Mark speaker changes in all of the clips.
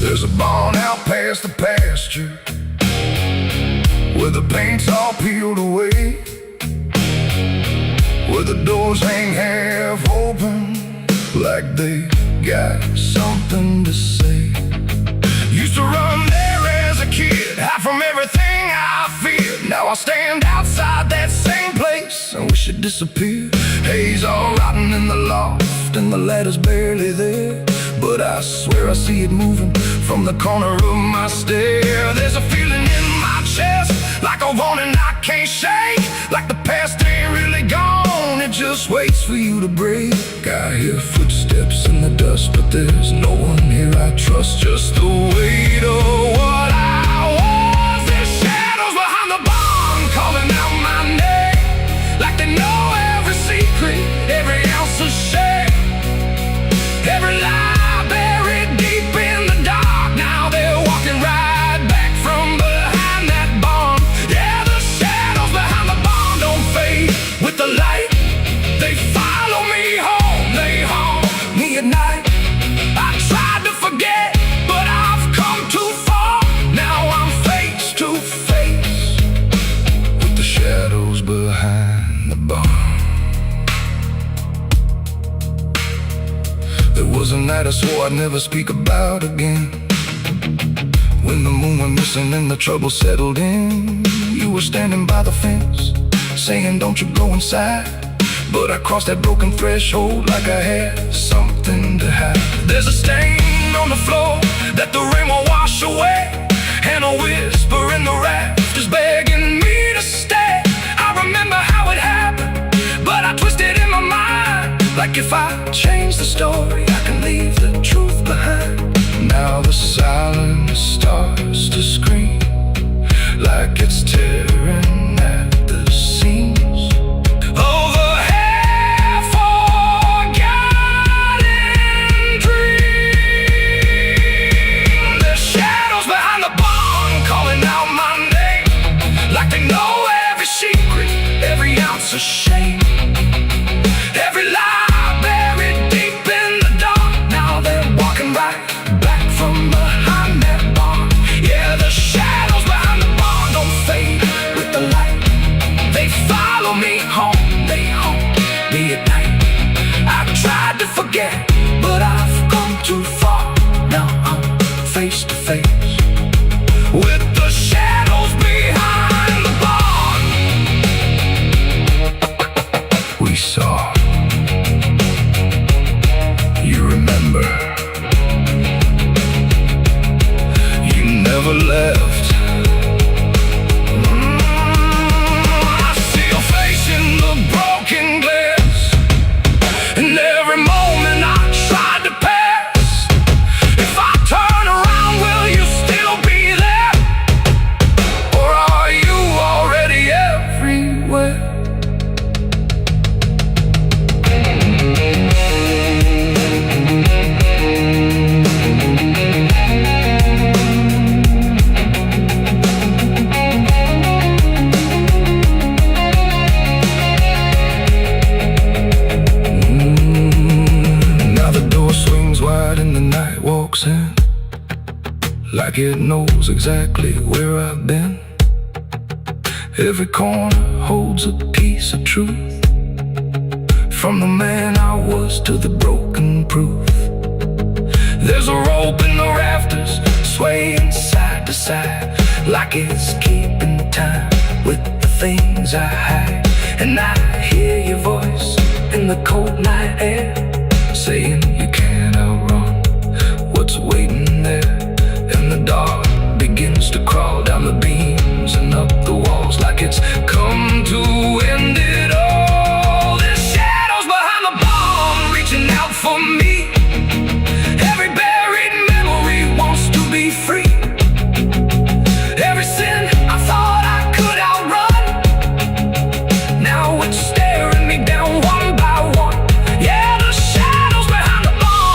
Speaker 1: There's a barn out past the pasture where the paint's all peeled away, where the doors hang half open like they got something to say. Used to run there as a kid, hide from everything I feared. Now I stand outside that same place and wish it disappeared. Haze all rotten in the loft and the ladder's barely there, but I swear I see it moving from the corner of my stair. There's a feeling in my chest, like a warning I can't shake, like the past ain't really gone, it just waits for you to break. I hear footsteps in the dust, but there's no one here I trust. Just the weight of what I was. There's shadows behind the barn calling out my name, like they know every secret, every ounce of shame, every lie buried deep in the dark. Now they're walking right back from behind that barn. Yeah, the shadows behind the barn don't fade with the light. They follow me home, they haunt me at night. I tried to forget, but I've come too far. Now I'm face to face with the shadows behind the barn. There was a night I swore I'd never speak about again, when the moon went missing and the trouble settled in. You were standing by the fence, saying don't you go inside, but I crossed that broken threshold like I had something to hide. There's a stain on the floor that the rain will wash away, and a whisper in the rafters begging me to stay. I remember how it happened, but I twisted in my mind, like if I change the story, I can leave the truth behind. Now the silence starts to scream, like it's tearing at the seams. Over half-forgotten dreams. There's shadows behind the barn calling out my name, like they know every secret, every ounce of shame, every lie buried deep in the dark. Now they're walking right back from behind that barn. Yeah, the shadows behind the barn don't fade with the light. They follow me home, they haunt me at night. I tried to forget, but I've come too far. Now I'm face to face with the shadows behind the barn. We saw, you remember, you never left. I see your face in the broken glass, and every moment I tried to pass. If I turn around, will you still be there, or are you already everywhere? Now the door swings wide and the night walks in, like it knows exactly where I've been. Every corner holds a piece of truth, from the man I was to the broken proof. There's a rope in the rafters, swaying side to side, like it's keeping time with the things I hide. And I hear your voice in the cold night air, saying you can't outrun what's waiting there. And the dark begins to crawl down the beams and up the walls, like it's come to end it all. There's shadows behind the barn reaching out for me. Every buried memory wants to be free. Every sin I thought I could outrun, now it's staring me down one by one. Yeah, the shadows behind the barn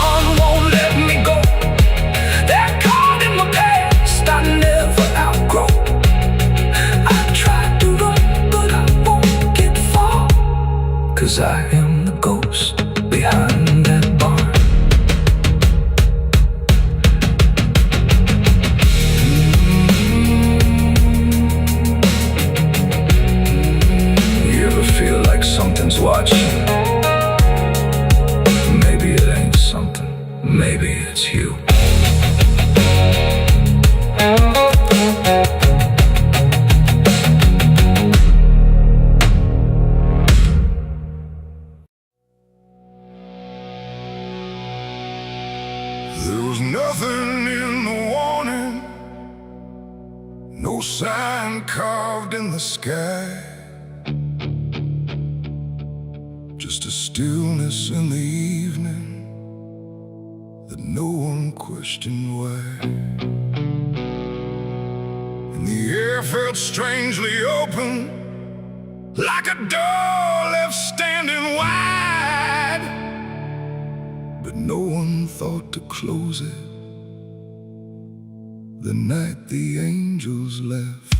Speaker 1: There was nothing in the warning, no sign carved in the sky, just a stillness in the evening that no one questioned why. And the air felt strangely open, like a door left standing wide, but no one thought to close it the night the angels left.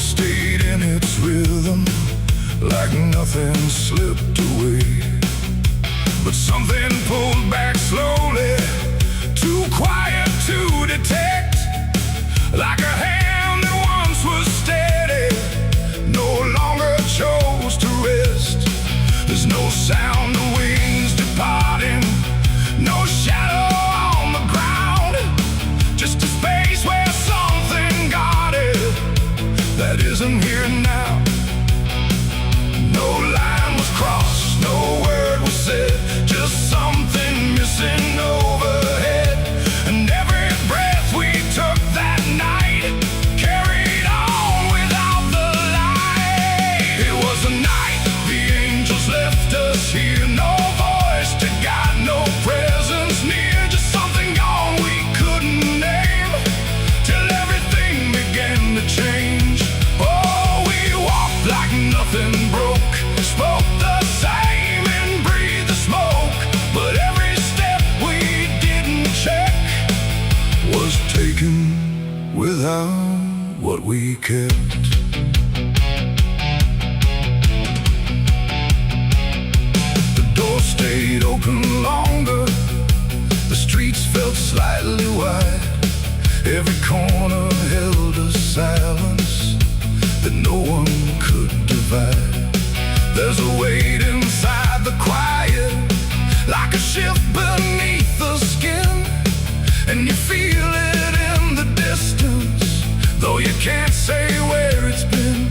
Speaker 1: Stayed in its rhythm, like nothing slipped away. But something pulled back slowly, too quiet to detect, like a hand that once was steady, no longer chose to rest. There's no sound of wings departing, no shadow on the ground, just a space where something guarded that isn't here now. No line was crossed, no word was said, just something missing overhead. And every breath we took that night carried on without the light. It was the night the angels left us here, no voice to guide, no presence near, just something gone we couldn't name, till everything began to change. Like nothing broke, spoke the same and breathed the smoke, but every step we didn't check was taken without what we kept. The door stayed open longer, the streets felt slightly wide, every corner held a silence that no one could divide. There's a weight inside the quiet, like a shift beneath the skin, and you feel it in the distance, though you can't say where it's been.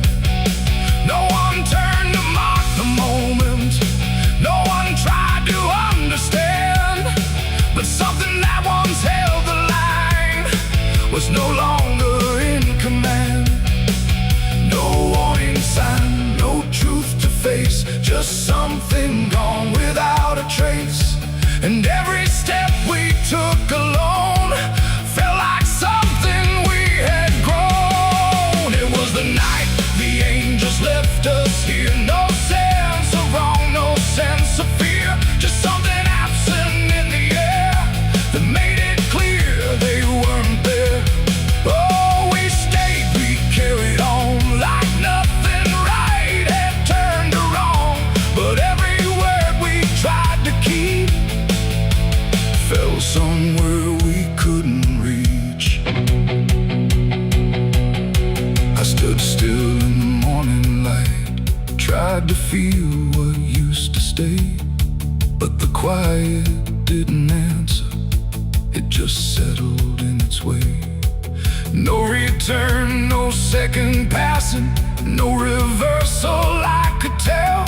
Speaker 1: No one turned to mark the moment, no one tried to understand, but something that once held the line was no longer in command. No warning sign, no truth to face, just something gone without a trace. And every step we took alone felt like something we had grown. It was the night the angels left us here, no sense of wrong, no sense of fear, just something absent in the air that made it clear they weren't there. Oh, we stayed, we carried on, like nothing right had turned to wrong, but every word we tried to keep fell somewhere we couldn't reach. I stood still in the morning light, tried to feel what used to stay, but the quiet didn't answer, it just settled in its way. No return, no second passing, no reversal I could tell,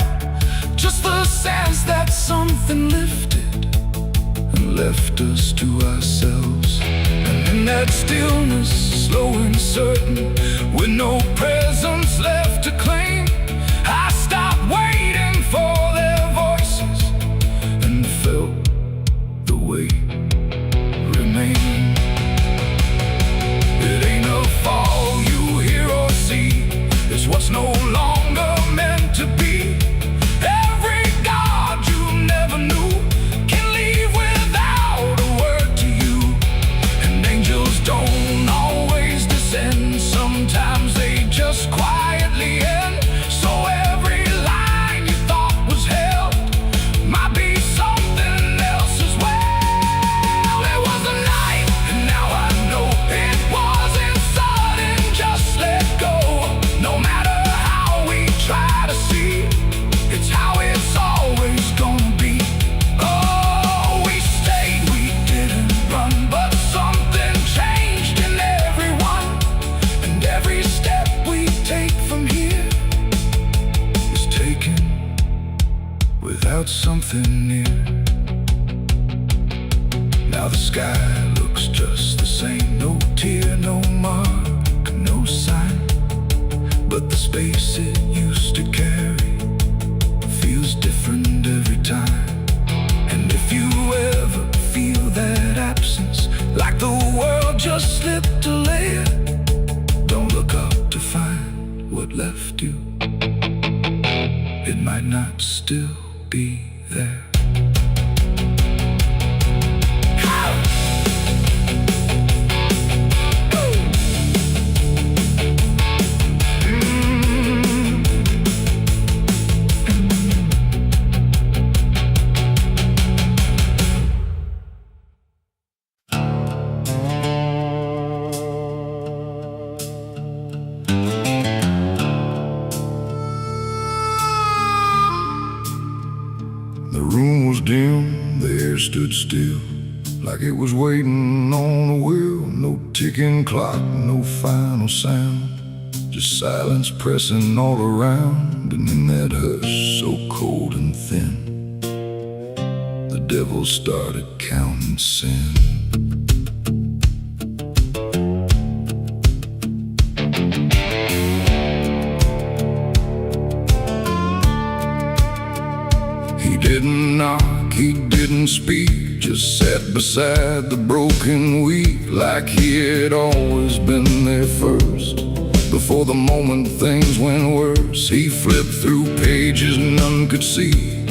Speaker 1: just the sense that something lifted and left us to ourselves. And in that stillness, slow and certain, with no presence left to claim, I stopped waiting for their voices and felt the weight remain. It ain't a fall you hear or see, it's what's no longer meant to be. Every God you never knew can leave without a word to you. And angels don't always descend, sometimes they just quietly end. without something near. Now the sky looks just the same, no tear, no mark, no sign. But the space it used to carry feels different every time. And if you ever feel that absence, like the world just slipped a layer, don't look up to find what left you. It might not still be there. The room was dim, the air stood still, like it was waiting on a wheel. No ticking clock, no final sound, just silence pressing all around. And in that hush so cold and thin, the devil started counting sin. He didn't knock, he didn't speak, just sat beside the broken wheat, like he had always been there first. Before the moment things went worse, he flipped through pages none could see,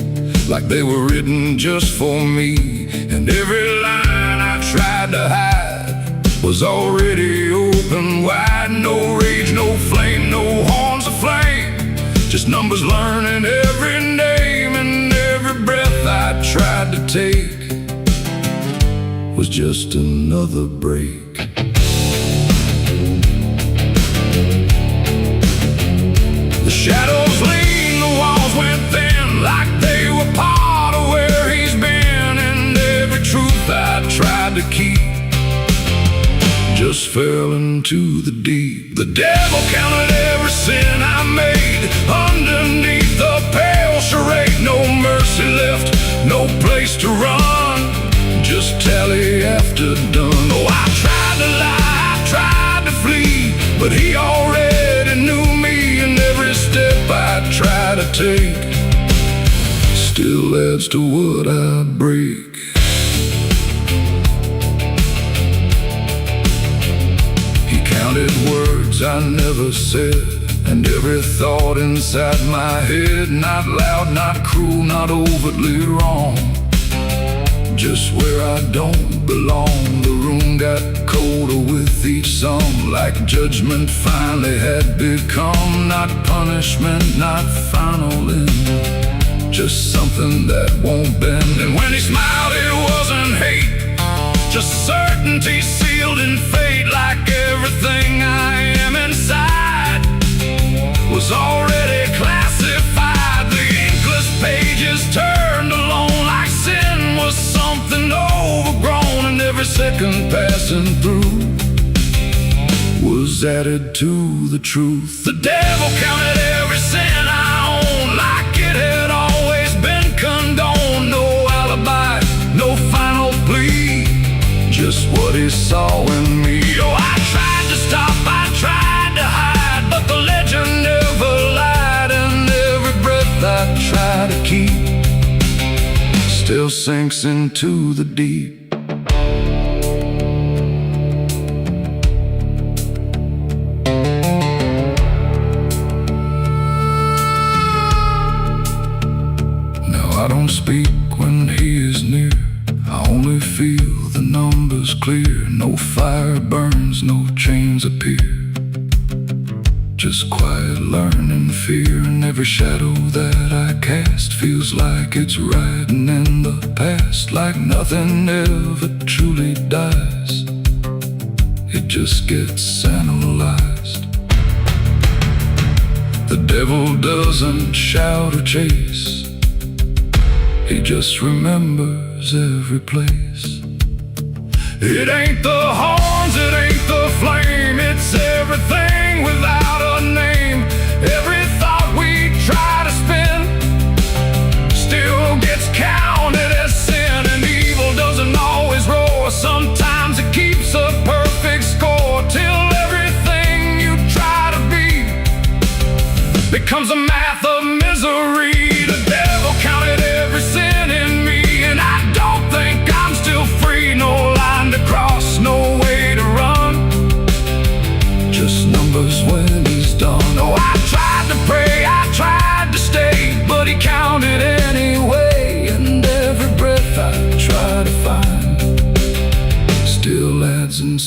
Speaker 1: like they were written just for me. And every line I tried to hide was already open wide. No rage, no flame, no horns of flame, just numbers learning every name. And every breath I tried to take was just another break. The shadows lean, the walls went thin, like they were part of where he's been. And every truth I tried to keep just fell into the deep. The devil counted every sin I made underneath the pale charade. No mercy left, no place to run, just tally after done. Oh, I tried to lie, I tried to flee, but he already knew me. And every step I try to take still adds to what I break. Counted words I never said, and every thought inside my head. Not loud, not cruel, not overtly wrong, just where I don't belong. The room got colder with each song, like judgment finally had become. Not punishment, not final end, just something that won't bend. And when he smiled it wasn't hate, just certainty sealed in fate. Like everything I am inside was already classified. The inkless pages turned alone, like sin was something overgrown. And every second passing through was added to the truth. The devil counted every sin I own, like it had always been condoned. No alibi, no final plea, just what he saw in me. Oh, I tried to stop, I tried to hide, but the legend never lied. And every breath I try to keep still sinks into the deep. Now I don't speak when he is near, I only feel the numbers clear. No fire burns, no chains appear, just quiet learning fear. And every shadow that I cast feels like it's riding in the past, like nothing ever truly dies, it just gets analyzed. The devil doesn't shout or chase, he just remembers every place. It ain't the horns, it ain't the flame, it's everything without a name. Every thought we try to spin still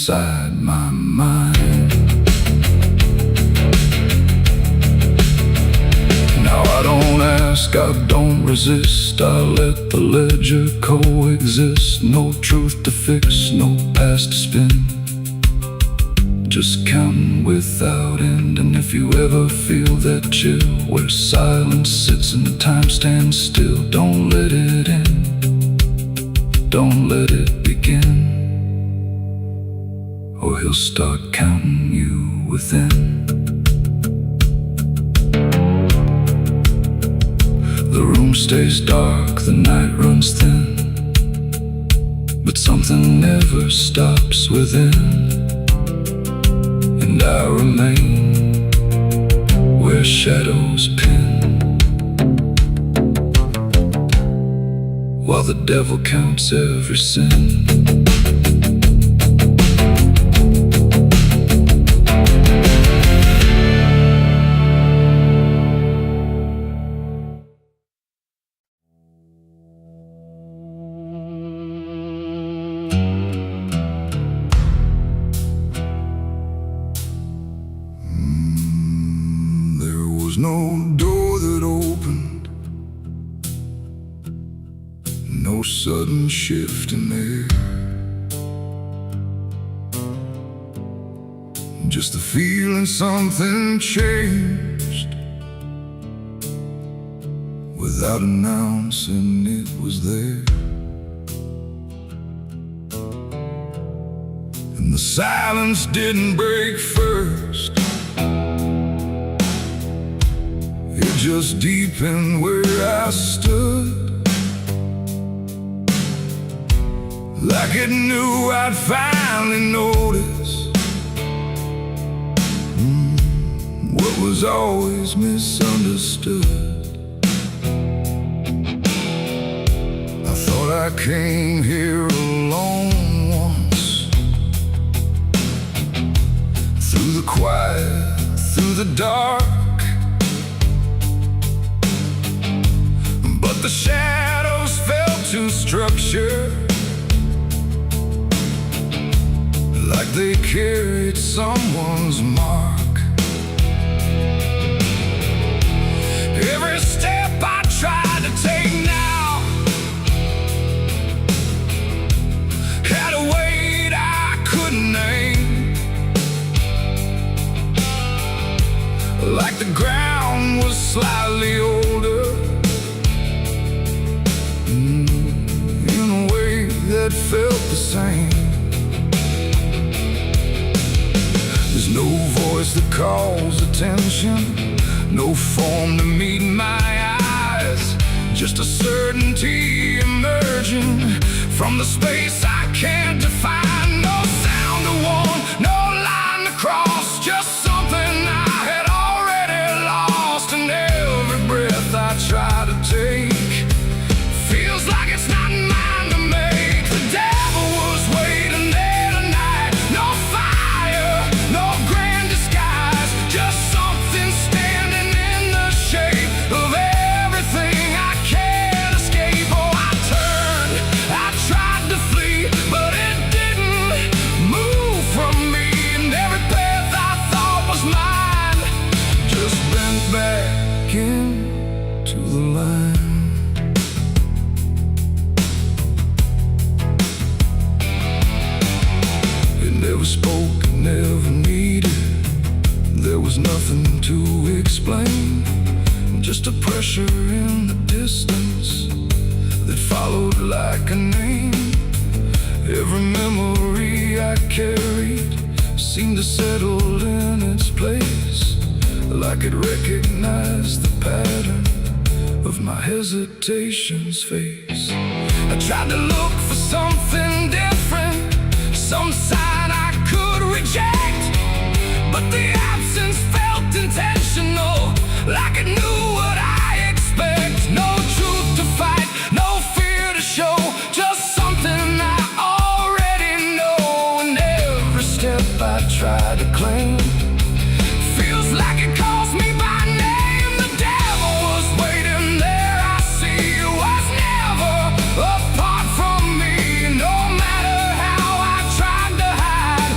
Speaker 1: inside my mind. Now I don't ask, I don't resist, I let the ledger coexist. No truth to fix, no past to spin, just counting without end. And if you ever feel that chill where silence sits and time stands still, don't let it in, don't let it begin, or he'll start counting you within. The room stays dark, the night runs thin, but something never stops within. And I remain where shadows pin, while the devil counts every sin. There was no door that opened, no sudden shift in air, just the feeling something changed, without announcing it was there. And the silence didn't break first, it just deepened where I stood, like it knew I'd finally notice what was always misunderstood. I thought I came here alone once, through the quiet, through the dark, but the shadows fell to structure, like they carried someone's mark. Every step I tried to take now had a weight I couldn't name, like the ground was slightly older, in a way that felt the same. There's no voice that calls attention, no form to meet my eyes, just a certainty emerging from the space I can't define. No sound to warn, no line to cross, just something I had already lost. And every breath I try to take feels like it's not mine to make. The devil was waiting there tonight, no fire, no grand disguise, just something standing in the shape of everything I can't escape. Oh, I turned, I tried to flee, but it didn't move from me. And every path I thought was mine just bent back into the line. Never spoke, never needed, there was nothing to explain, just a pressure in the distance that followed like a name. Every memory I carried seemed to settle in its place, like it recognized the pattern of my hesitation's face. I tried to look for something different, some sign I could reject, but the absence felt intentional, like it knew what I expect. No truth to fight, no fear to show, just something I already know. And every step I try to claim feels like it calls me by name. The devil was waiting there, I see, was never apart from me. No matter how I tried to hide,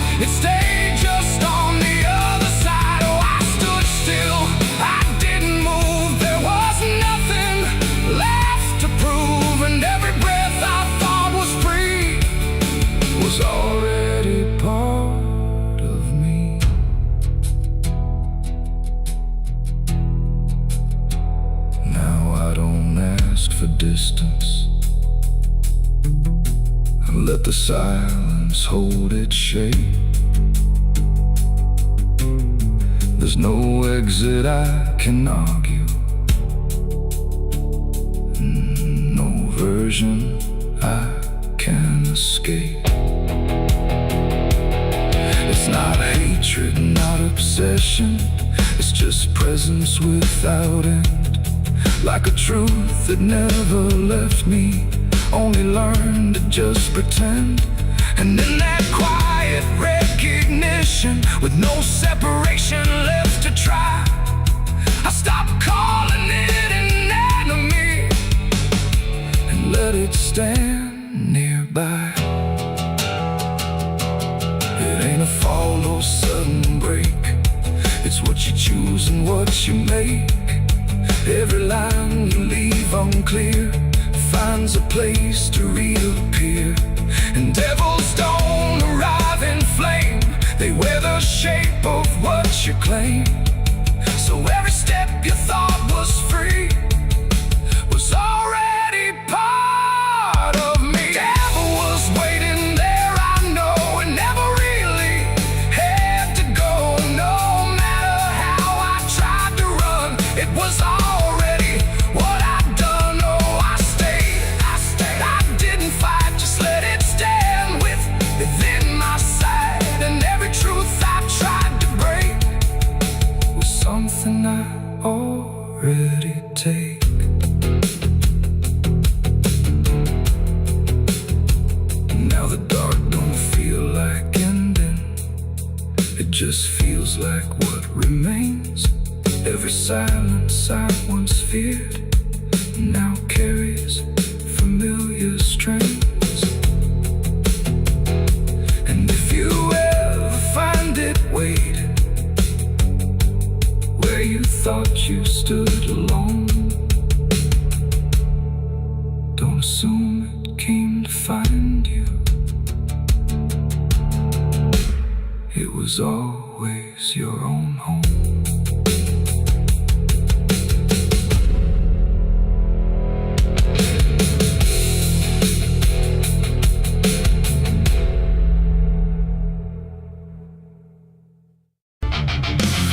Speaker 1: distance. Let the silence hold its shape. There's no exit I can argue, no version I can escape. It's not hatred, not obsession, it's just presence without end. Like a truth that never left me, only learned to just pretend. And in that quiet recognition, with no separation left to try, I stopped calling it an enemy and let it stand nearby. It ain't a fall or sudden break, it's what you choose and what you make. Every line you leave unclear finds a place to reappear. And devils don't arrive in flame, they wear the shape of what you claim. So every step you thought was free was already part of me. Devil was waiting there, I know, and never really had to go. No matter how I tried to run, it was already what I'd done. Oh, I stayed, I didn't fight, just let it stand within my sight. And every truth I tried to break was something I already take. Now the dark don't feel like ending, it just feels like what remains. Every silence I once feared now carries familiar strains. And if you ever find it waiting where you thought you stood alone, don't assume it came to find you. It was always your own home.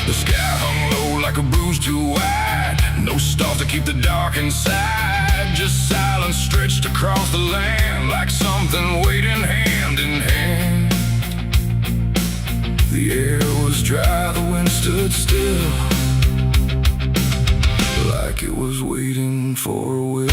Speaker 1: The sky hung low like a bruise too wide, no stars to keep the dark inside. Just silence stretched across the land, like something waiting hand in hand. The air was dry, the wind stood still, like it was waiting for a will.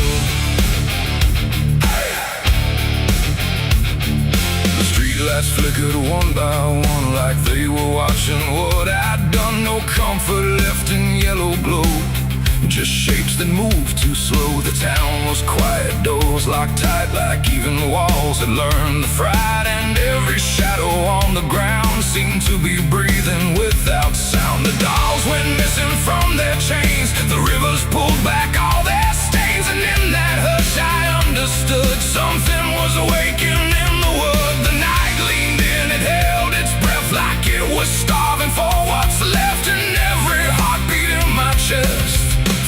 Speaker 1: The streetlights flickered one by one, like they were watching what I'd done. No comfort left in yellow glow, just shapes that moved too slow. The town was quiet, doors locked tight like even walls had learned the fright. And every shadow on the ground seemed to be breathing without sound. The dolls went missing from their chains, the rivers pulled back all their stains. And in that hush I understood something was awakening in the wood. The night leaned in, it held its breath like it was starving for what's left. And every heartbeat in my chest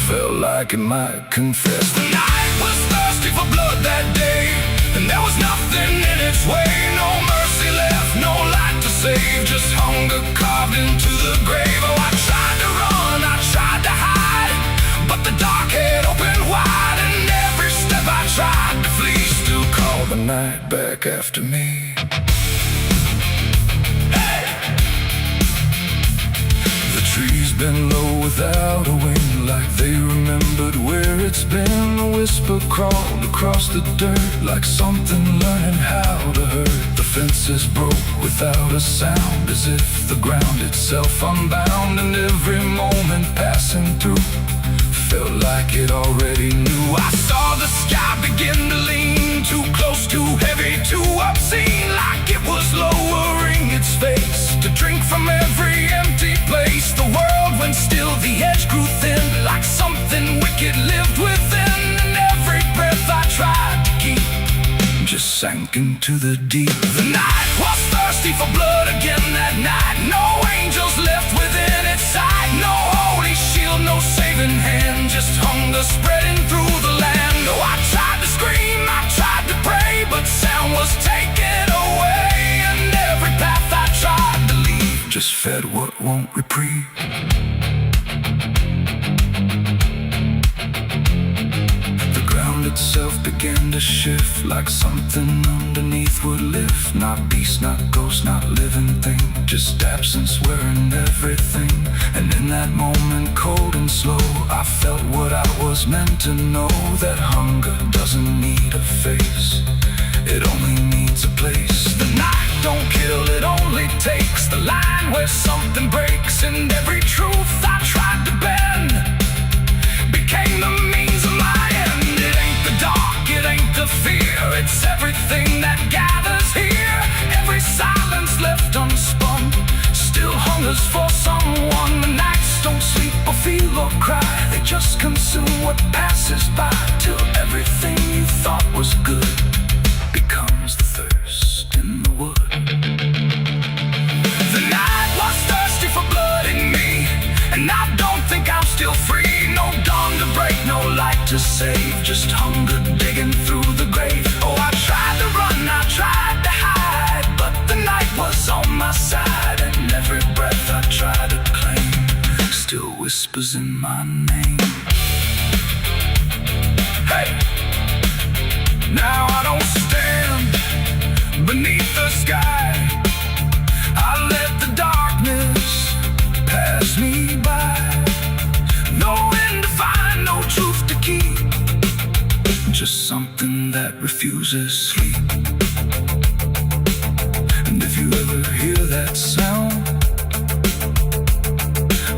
Speaker 1: felt like it might confess. The night was thirsty for blood that day, and there was nothing in its way. No mercy left, no light to save, just hunger carved into the grave. Oh, I tried to run, I tried to hide, but the dark had opened wide. And every step I tried to flee still called the night back after me. The trees been low without a wing, like they remembered where it's been. A whisper crawled across the dirt, like something learning how to hurt. The fences broke without a sound, as if the ground itself unbound. And every moment passing through felt like it already knew. I saw the sky begin to lean, too close, too heavy, too obscene, like it was lowering its face to drink from every empty place. The world went still, the edge grew thin, like something wicked lived within. And every breath I tried to keep just sank into the deep. The night was thirsty for blood again that night. No angels left within its sight, no holy shield, no saving hand, just hunger spreading through the land. Oh, I tried fed what won't reprieve. The ground itself began to shift, like something underneath would lift. Not beast, not ghost, not living thing, just absence wearing everything. And in that moment, cold and slow, I felt what I was meant to know, that hunger doesn't need a face, it only needs a place. The night don't kill, it only takes the line where something breaks, and every truth I tried to bend became the means of my end. It ain't the dark, it ain't the fear, it's everything that gathers here. Every silence left unspun still hungers for someone. The nights don't sleep or feel or cry, they just consume what passes by, till everything you thought was good becomes the thirst in the wood. The night was thirsty for blood in me, and I don't think I'm still free. No dawn to break, no light to save, just hunger digging through the grave. Oh, I tried to run, I tried to hide, but the night was on my side, and every breath I try to claim still whispers in my name. Hey! Now I don't stand beneath the sky, I let the darkness pass me by. No end to find, no truth to keep, just something that refuses sleep. And if you ever hear that sound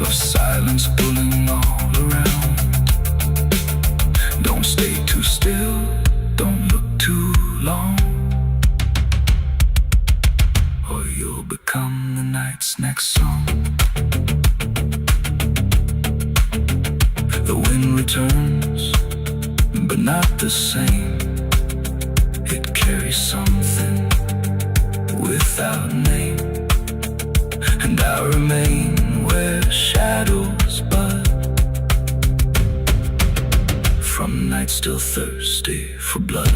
Speaker 1: of silence pulling all around, don't stay too still, don't look too long, or you'll become the night's next song. The wind returns, but not the same. It carries something without name, and I remain where shadows bud, from nights still thirsty for blood.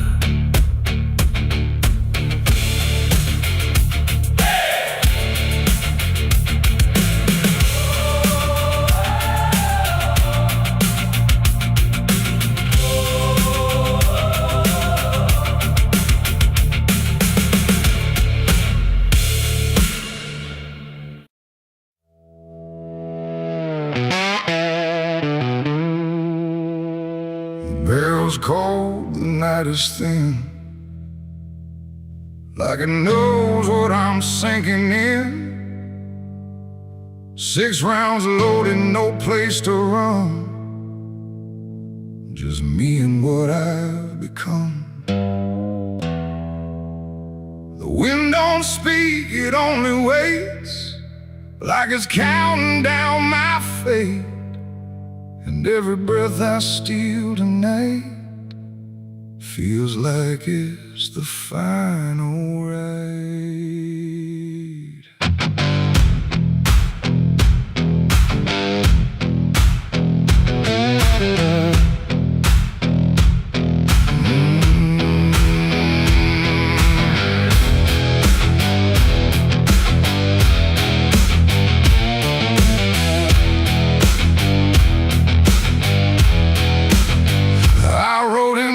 Speaker 1: Barrel's cold, the night is thin, like it knows what I'm sinking in. 6 rounds loaded, no place to run, just me and what I've become. The wind don't speak, it only waits, like it's counting down my fate. And every breath I steal tonight feels like it's the final ride.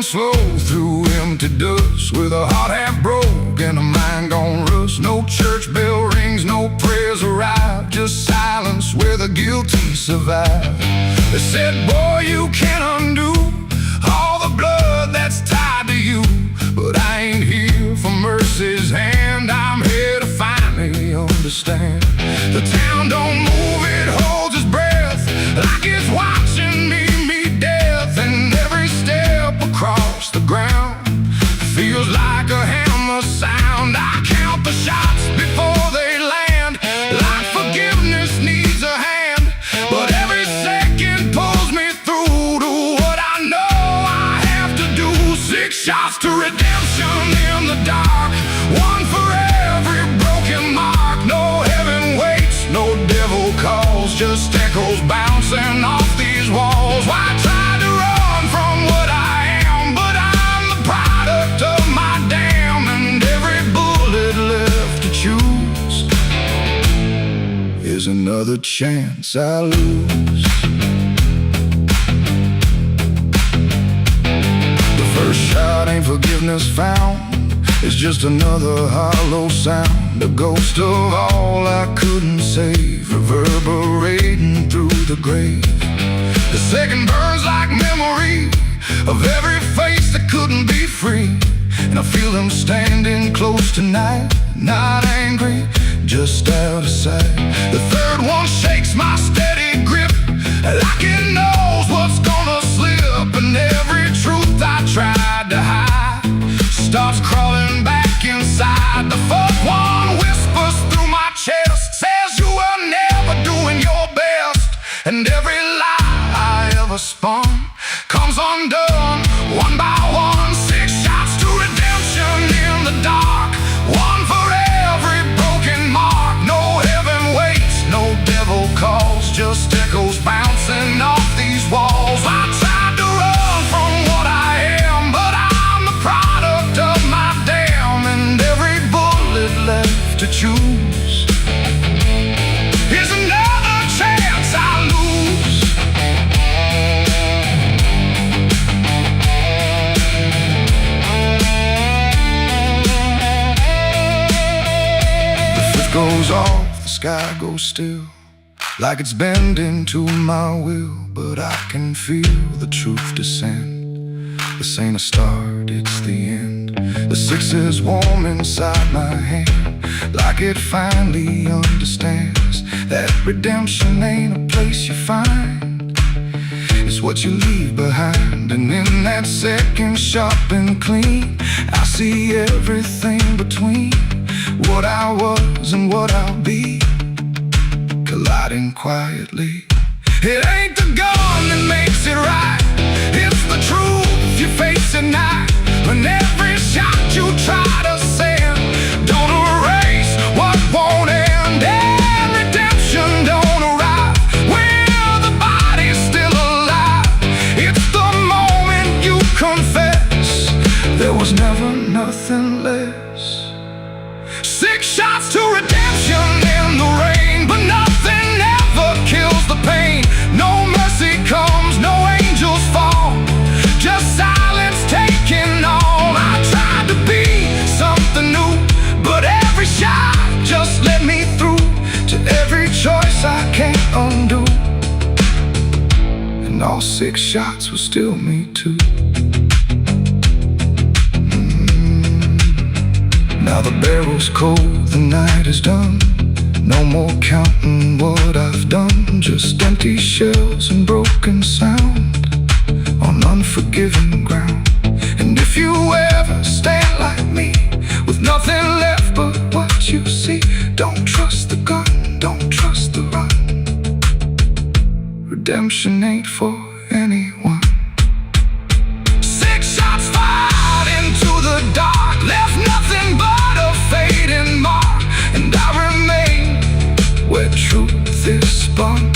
Speaker 1: Slow through empty dust, with a heart half broke and a mind gone rust. No church bell rings, no prayers arrive, just silence where the guilty survive. They said, boy, you can't undo all the blood that's tied to you, but I ain't here for mercy's hand, I'm here to finally understand. The town don't move, it holds its breath, like it's watching me meet death. And every step across the ground feels like a hammer sound. I count the shots before they land, like forgiveness needs a hand, but every second pulls me through to what I know I have to do. 6 shots to redemption in the dark, one for every broken mark. No heaven waits, no devil calls, just echoes bouncing off these walls. Why try to run from what I am, but I'm the product of my damn, and every bullet left to choose another chance I lose. The first shot ain't forgiveness found, it's just another hollow sound, a ghost of all I couldn't save, reverberating through the grave. The second burns like memory of every face that couldn't be free, and I feel them standing close tonight, not angry, just out of sight. The third one shakes my steady grip, like it knows what's gonna slip, and every truth I tried to hide starts crawling back inside. The fourth one whispers through my chest, says you were never doing your best, and every lie I ever spun comes undone, one by one. 6 shots to redemption in the dark, one for every broken mark. No heaven waits, no devil calls, just echoes bouncing off these walls. I tried to run from what I am, but I'm the product of my damn, and every bullet left to choose is another chance I lose. The fifth goes off, the sky goes still, like it's bending to my will, but I can feel the truth descend. This ain't a start, it's the end. The six is warm inside my hand, like it finally understands that redemption ain't a place you find, it's what you leave behind. And in that second sharp and clean, I see everything between what I was and what I'll be, colliding quietly. It ain't the gun that makes it right, it's the truth you face at night. When every shot you try to send don't erase what won't end, and redemption don't arrive when the body's still alive. It's the moment you confess there was never nothing less. 6 shots to redemption in the rain, but nothing ever kills the pain. No mercy comes, no angels fall, just silence taking all. I tried to be something new, but every shot just let me through to every choice I can't undo, and all 6 shots were still me too. Now the barrel's cold, the night is done, no more counting what I've done, just empty shells and broken sound on unforgiving ground. And if you ever stand like me, with nothing left but what you see, don't trust the gun, don't trust the run. Redemption ain't for anyone. 6 shots fired into the dark, left nothing but a fading mark, and I remain where truth is spun,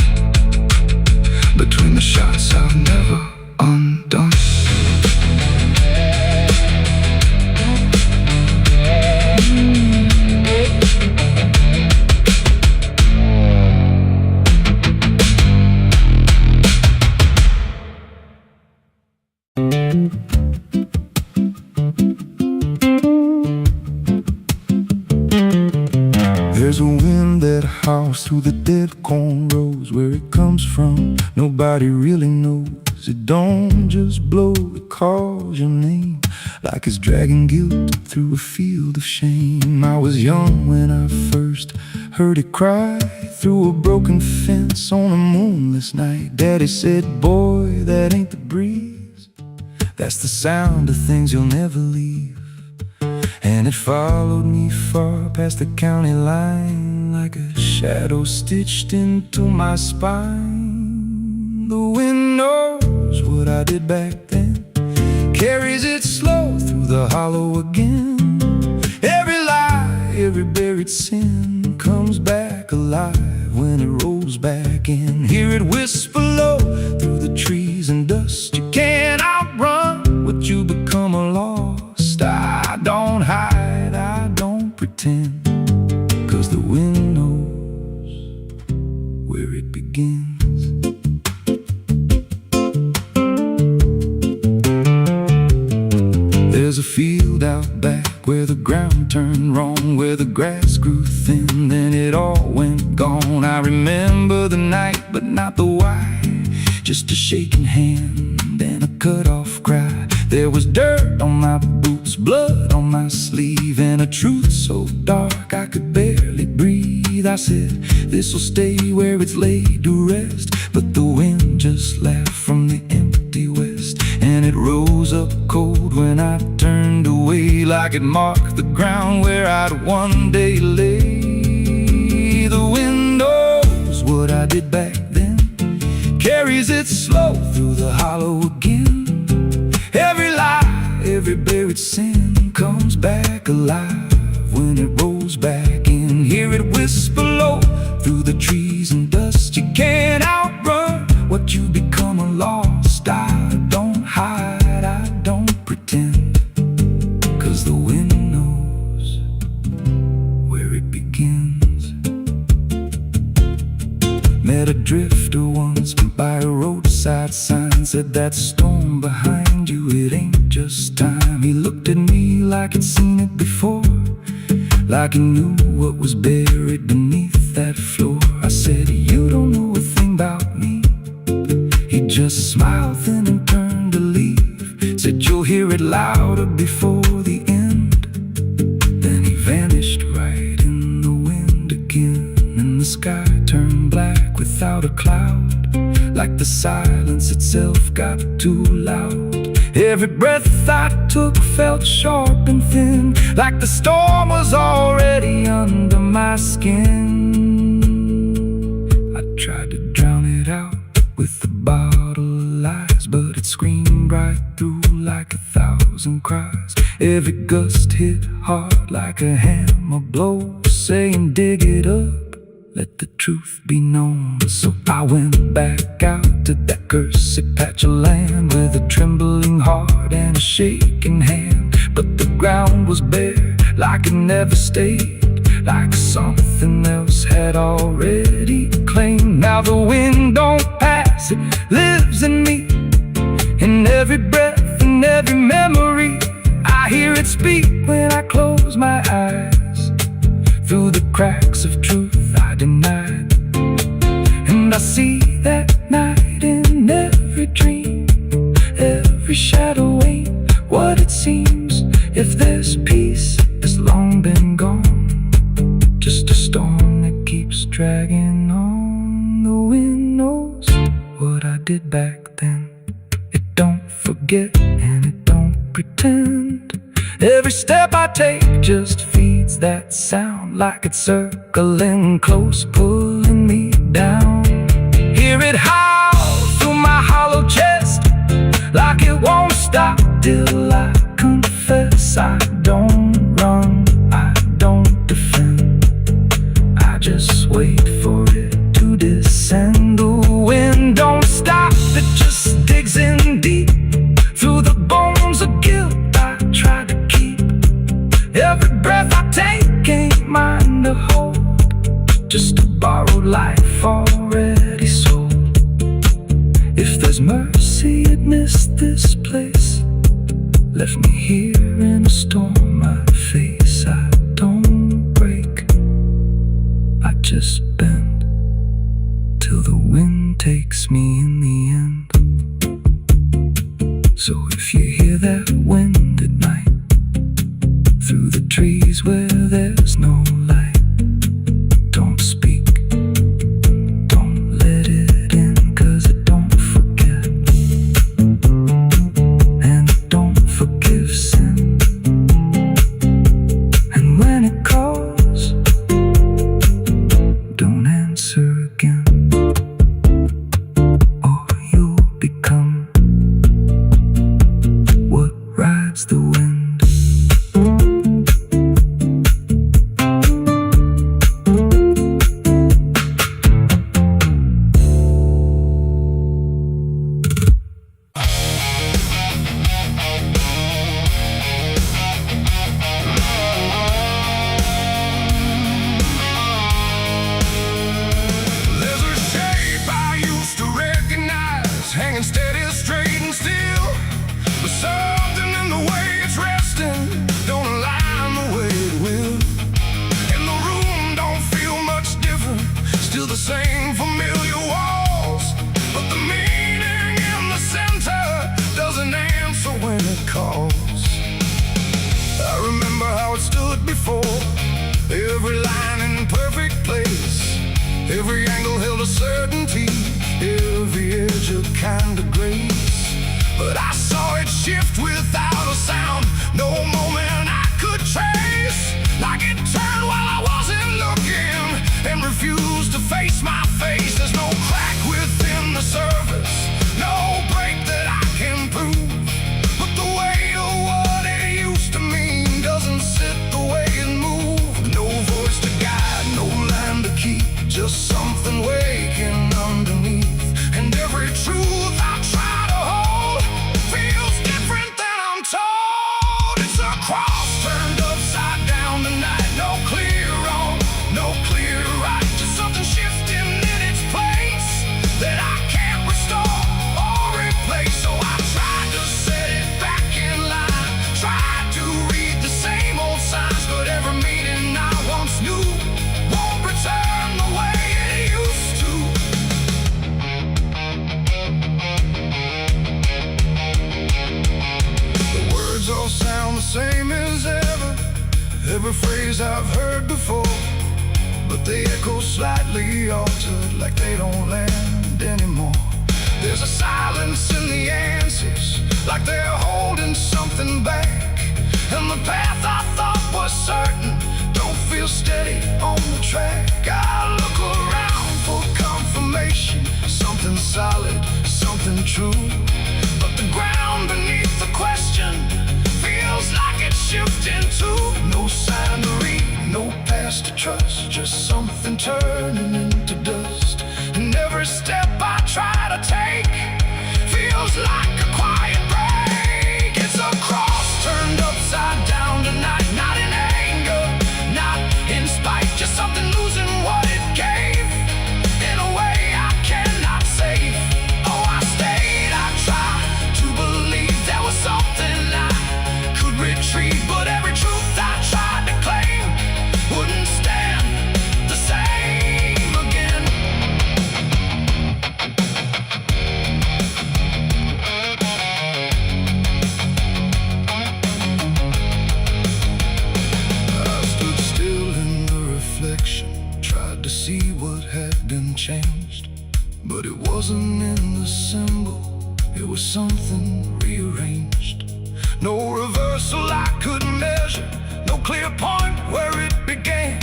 Speaker 1: between the shots I've never undone. There's a wind that howls through the dead corn rows. Where it comes from, nobody really knows. It don't just blow, it calls your name, like it's dragging guilt through a field of shame. I was young when I first heard it cry through a broken fence on a moonless night. Daddy said, boy, that ain't the breeze, that's the sound of things you'll never leave. And it followed me far past the county line, like a shadow stitched into my spine. The wind knows what I did back then, carries it slow through the hollow again. Every lie, every buried sin comes back alive when it rolls back in. Hear it whisper low through the trees and dust. You can't outrun what you become lost. I don't hide, I don't pretend, 'cause the wind knows was a field out back where the ground turned wrong, where the grass grew thin, then it all went gone. I remember the night, but not the why. Just a shaking hand and a cut-off cry. There was dirt on my boots, blood on my sleeve, and a truth so dark I could barely breathe. I said, this'll stay where it's laid to rest. But the wind just laughed from the empty west, and it rose up cold when I turned away, like it marked the ground where I'd one day lay. The wind knows what I did back then, carries it slow through the hollow again. Every lie, every buried sin comes back alive when it rolls back in. Hear it whisper low through the trees and dust. You can't outrun what you become a lost. I don't hide, I don't pretend, 'cause the wind knows where it begins. Met a drifter once by a roadside sign, said that storm behind you, it ain't just time. He looked at me like he'd seen it before, like he knew what was buried beneath that floor. I said, you don't know a thing about me. He just smiled then and turned to leave, said you'll hear it louder before the end. Then he vanished right in the wind again, and the sky turned black without a cloud, like the silence itself got too loud. Every breath I took felt sharp and thin, like the storm was already under my skin. I tried to drown it out with a bottle of lies, but it screamed right through like 1,000 cries. Every gust hit hard like a hammer blow, saying dig it up, let the truth be known. So I went back out to that cursed patch of land with a trembling heart and a shaking hand. But the ground was bare, like it never stayed, like something else had already claimed. Now the wind don't pass, it lives in me, in every breath and every memory. I hear it speak when I close my eyes, through the cracks of truth I denied. And I see that night in every dream, every shadow ain't what it seems. If there's peace, it's long been gone, just a storm that keeps dragging on. The wind knows what I did back then. It don't forget and it don't pretend. Every step I take just feeds that sound, like it's circling close, pulling me down. Hear it howl through my hollow chest, like it won't stop till I confess. I don't run, I don't defend, I just wait for it to descend. The wind don't stop, it just digs in deep, through the bones of guilt I try to keep. Every breath I take ain't mine to hold, just a borrowed life already sold. If there's mercy, it missed this place, left me here in a storm I face. I don't break, I just bend, till the wind takes me in the end. So if you hear that wind at night, through the trees where there's no light, don't speak, don't let it in, 'cause it don't forget, and it don't forgive sin. And when it calls, don't answer again, or you'll become what rides the wind. uncertainty, every edge a kind of grace. But I saw it shift without a sound, no moment I could trace. Like it turned while I wasn't looking, and refused to face my face. There's no crack within the surface, no break that I can prove. But the weight of what it used to mean doesn't sit the way it moved. No voice to guide, no line to keep, just something waking underneath. And every truth I try to hold feels different than I'm told. It's a cross turned upside down tonight. No clear wrong, no clear right, just something shifting in its place that I can't restore or replace. So I tried to set it back in line, tried to read the same old signs, but every meaning I once knew won't return the way it used to. The words all sound the same as ever, every phrase I've heard before, but they echo slightly altered, like they don't land anymore. There's a silence in the answers, like they're holding something back. And the path I thought was certain don't feel steady on the track. I look around for confirmation, something solid, something true. But the ground beneath the question feels like it's shifting too. No sign to read, no past to trust, just something turning into dust. And every step I try to take feels like a quiet break. It's a cross turned upside down tonight, not in anger, not in spite, just something losing what it gave in a way I cannot save. Oh, I stayed, I tried to believe there was something I could retrieve, but every truth I tried to claim wouldn't stand the same again. I stood still in the reflection, tried to see what had been changed, but it wasn't in the symbol, it was something rearranged. No reversal I could measure, no clear point where it began,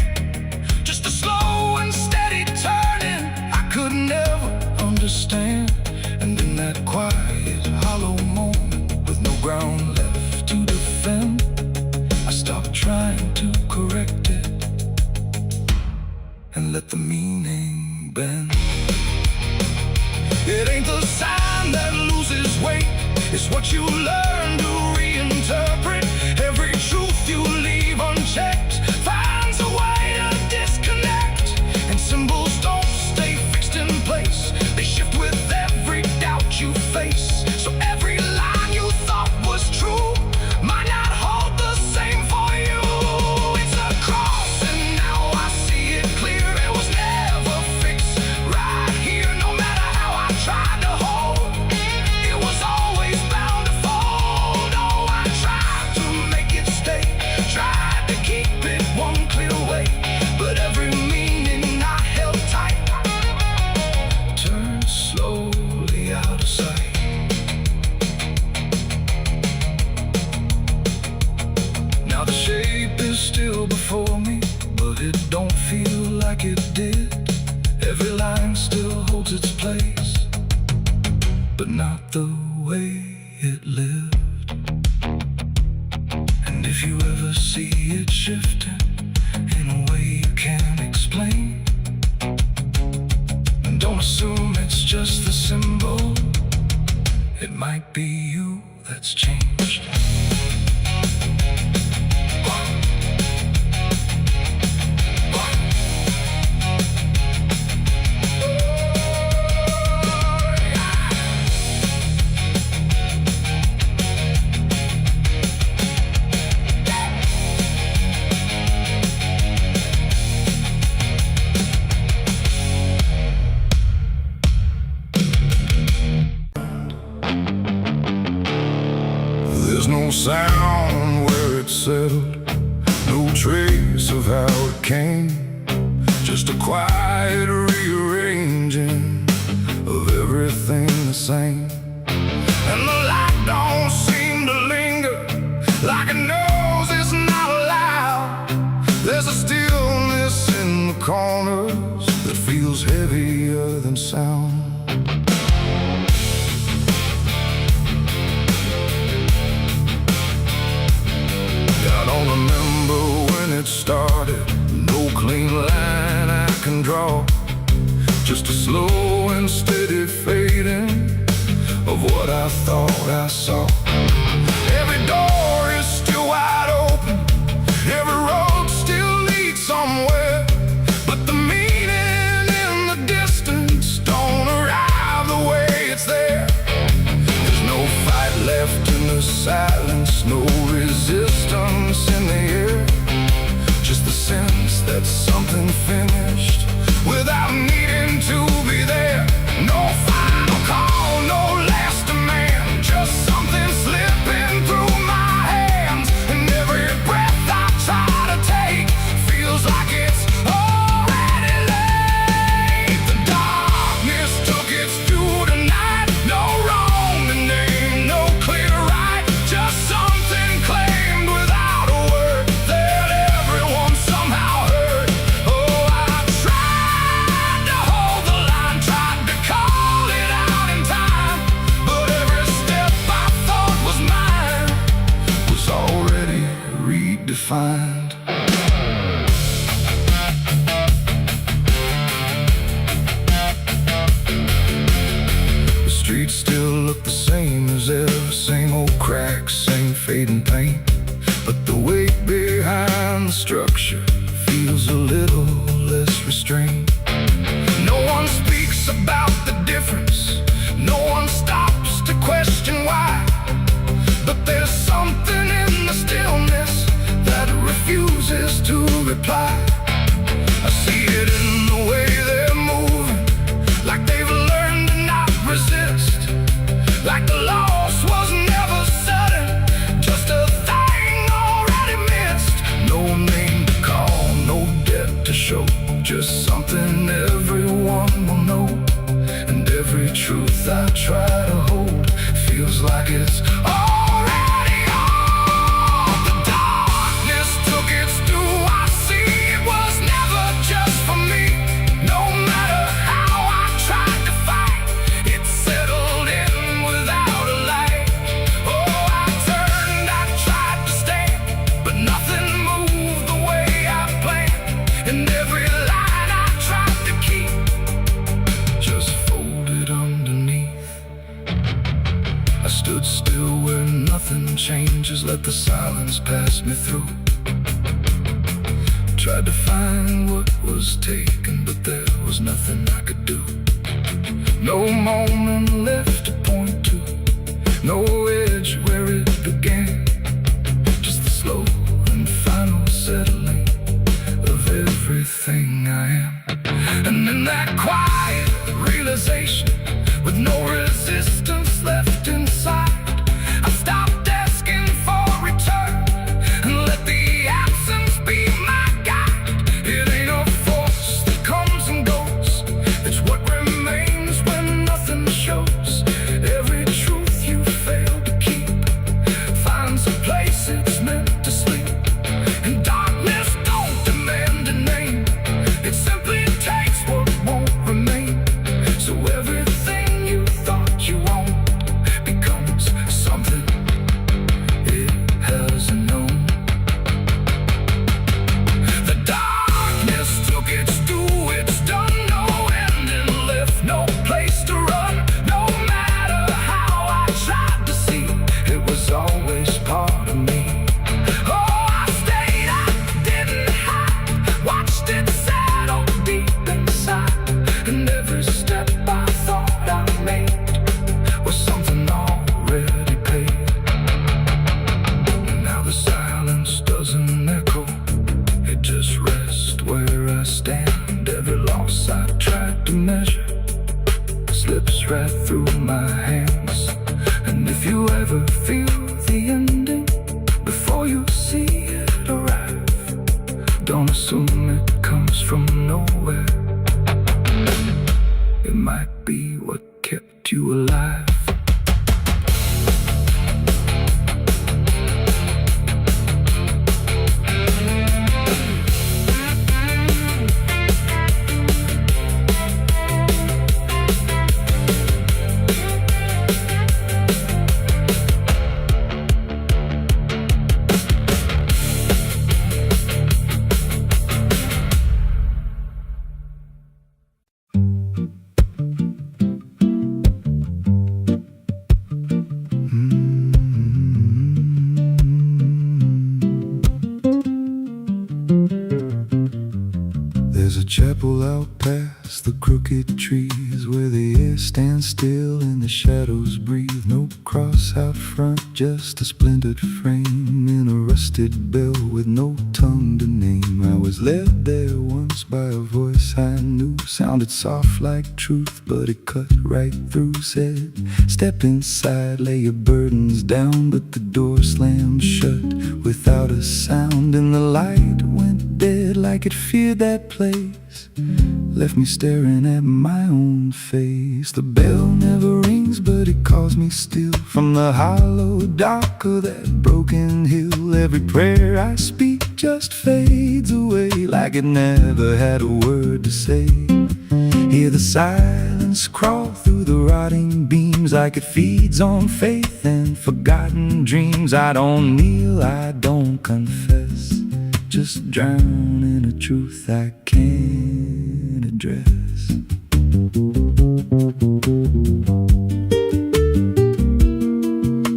Speaker 1: just a slow and steady turning I could never understand. And in that quiet, hollow moment, with no ground left to defend, I stopped trying to correct it and let the meaning bend. It ain't the sign that loses weight, it's what you learn to reinterpret. Every truth you leave unchecked finds a way to disconnect. And symbols don't stay fixed in place, they shift with every doubt you face. So every line you thought was true might not hold the same for you. It's a cross and now I see it clear, it was never fixed right here. No matter how I tried to hold, it was always bound to fold. Oh, I tried to make it stay, tried to keep it one clear way, but every meaning I held tight turned slowly out of sight. Now the shape is still before me, but it don't feel like it did. Every line still holds its place, but not the way it lived. And if you ever see it shifting in a way you can't explain, don't assume it's just the symbol, it might be you that's changed. There's no sound where it settled, no trace of how it came, just a quiet rearranging corners that feels heavier than sound. I don't remember when it started, no clean line I can draw, just a slow and steady fading of what I thought I saw. Every door is still wide open, every road still leads somewhere, but the meaning in the distance don't arrive the way it's there. There's no fight left in the silence, no resistance in the air, just the sense that something finished without needing to be there. No final call, no last demand, just something slipping through my hands. And every breath I try to take feels like it's already late. The darkness took its due tonight, no wrong to name, no clear right, just something claimed without a word that everyone somehow heard. Oh, I tried to hold the line, tried to call it out in time, but every step I thought was mine was already redefined. The streets still look the same as ever, same old cracks, same fading paint, but the weight behind the structure feels a little less restrained. No one speaks about the difference, no one stops to question why, but there's something in the stillness that refuses to reply. I see it in the way they're moving, like they've learned to not resist, like the loss was never sudden, just a thing already missed. No name to call, no debt to show, just something everyone will know. And every truth I try to hold feels like it's already gone. The darkness took its due, I see it was never just for me. No matter how I tried to fight, it settled in without a light. Oh, I turned, I tried to stand, but nothing moved the way I planned. And every line I tried to keep just folded underneath. I stood still where nothing changes, let the silence pass me through. Tried to find what was taken, but there was nothing I could do. No moment left to point to, no edge where it began, just the slow and final settling of everything I am. And in that quiet realization, with no resistance left inside, I stopped asking for return and let the absence be my guide. It ain't a force that comes and goes, it's what remains when nothing shows. Every truth you fail to keep finds a place it's meant to sleep. And darkness don't demand a name, it simply takes what won't remain. So everything you thought you owned becomes something it hasn't known. The darkness took its due, it's done, no ending left, no place to run. No matter how I tried to see, it was always part of me. Oh, I stayed, I didn't hide, watched it settle deep inside. And every step I thought I made was something already paid. And now the silence doesn't echo, it just rests where I stand. Every loss I tried to measure slips right through my hands. And if you ever feel the ending before you see it arrive, don't assume it comes from nowhere. It might be what kept you alive. chapel out past the crooked trees, where the air stands still and the shadows breathe. No cross out front, just a splintered frame in a rusted bell with no tongue to name. I was led there once by a voice I knew, sounded soft like truth, but it cut right through. Said, step inside, lay your burdens down, but the door slammed shut without a sound, and the light went dead like it feared that place, left me staring at my own face. The bell never rings, but it calls me still from the hollow dark of that broken hill. Every prayer I speak just fades away like it never had a word to say. Hear the silence crawl through the rotting beams like it feeds on faith and forgotten dreams. I don't kneel, I don't confess, just drown in a truth I can't address.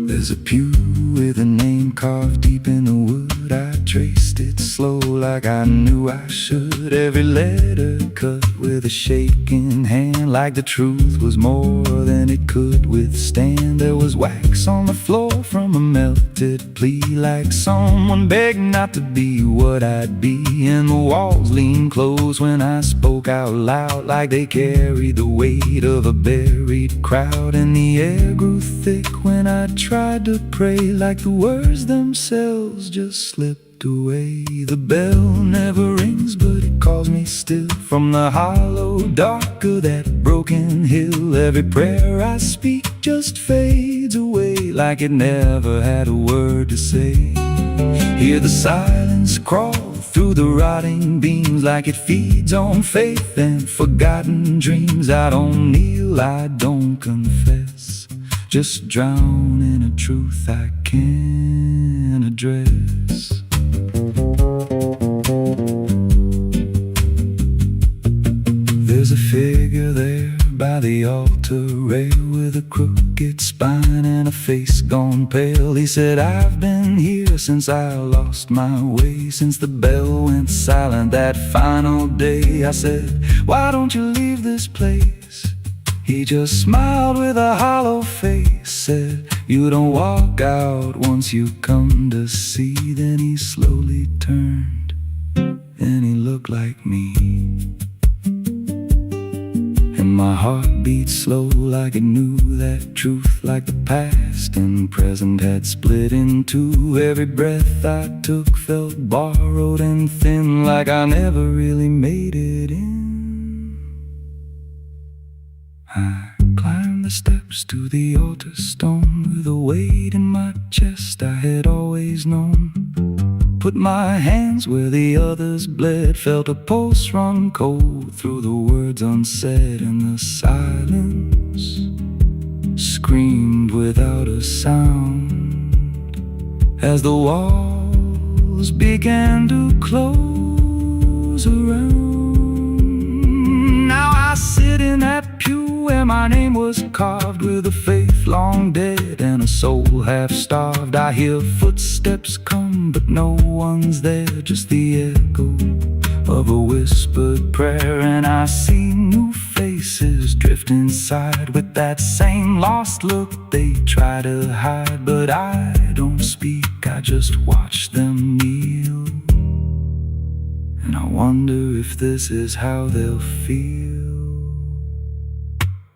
Speaker 1: There's a pew with a name carved deep in the wood. I traced it slow like I knew I should. Every letter cut with a shaking hand, like the truth was more than it could withstand. There was wax on the floor from a melted plea, like someone begged not to be what I'd be. And the walls leaned close when I spoke out loud, like they carried the weight of a buried crowd. And the air grew thick when I tried to pray, like the words themselves just slipped away. The bell never rings, but it calls me still from the hollow dark of that broken hill. Every prayer I speak just fades away like it never had a word to say. Hear the silence crawl through the rotting beams like it feeds on faith and forgotten dreams. I don't kneel, I don't confess, just drown in a truth I can't address. There's a figure there by the altar rail with a crooked spine and a face gone pale. He said, I've been here since I lost my way, since the bell went silent that final day. I said, why don't you leave this place? He just smiled with a hollow face, said, you don't walk out once you come to see. Then he slowly turned and he looked like me. And my heart beat slow like it knew that truth, like the past and present had split in two. Every breath I took felt borrowed and thin, like I never really made it in. I climbed the steps to the altar stone with a weight in my chest I had always known. Put my hands where the others bled, felt a pulse run cold through the words unsaid, and the silence screamed without a sound as the walls began to close around. Now I sit in that pew where my name was carved, with a faith long dead and a soul half starved. I hear footsteps come, but no one's there, just the echo of a whispered prayer. And I see new faces drift inside with that same lost look they try to hide. But I don't speak, I just watch them kneel, and I wonder if this is how they'll feel.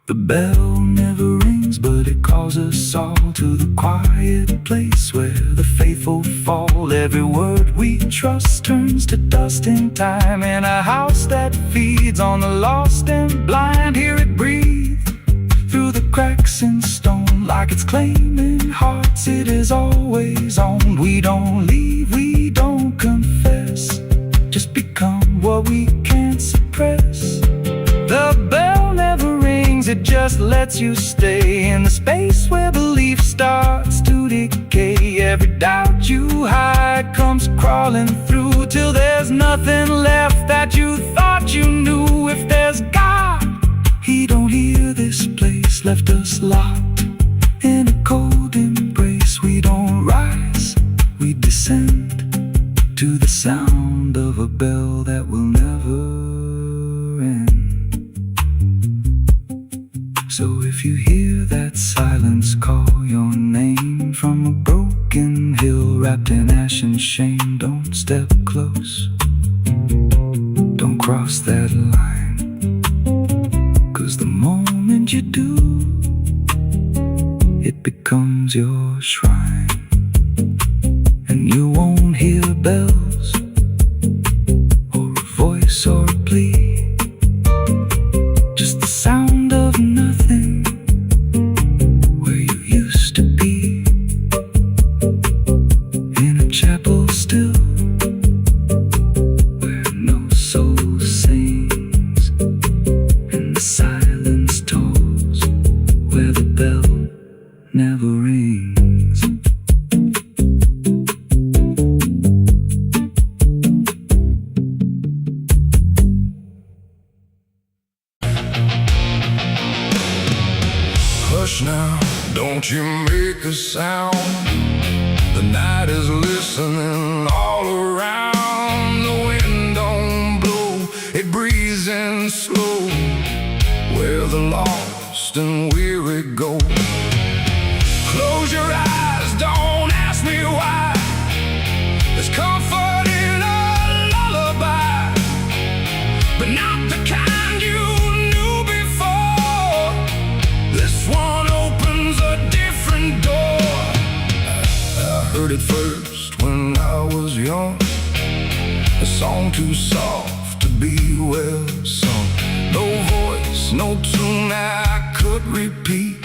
Speaker 1: The bell never rings, but it calls us all to the quiet place where the faithful fall. Every word we trust turns to dust in time, in a house that feeds on the lost and blind. Hear it breathe through the cracks in stone, like it's claiming hearts it is always owned. We don't leave, we don't confess, just become what we can't suppress. The bell never rings, it just lets you stay in the space where belief starts to decay. Every doubt you hide comes crawling through, till there's nothing left that you thought you knew. If there's God, He don't hear this place, left us locked in a cold embrace. We don't rise, we descend to the sound of a bell that will never So if you hear that silence call your name from a broken hill wrapped in ash and shame, don't step close, don't cross that line, 'cause the moment you do, it becomes your shrine. And you won't hear bells or a voice or a plea, just the sound of nothing where you used to be, in a chapel still where no soul sings and the silence tolls where the bell never rings. Hush now, don't you make a sound. The night is listening all around. The wind don't blow, it breathes in slow, where the lost and weary go. Close your eyes, don't ask me why. There's comfort in a lullaby, but not the kind you knew before. This one opens a different door. I heard it first when I was young, a song too soft to be well sung. No voice, no tune I could repeat,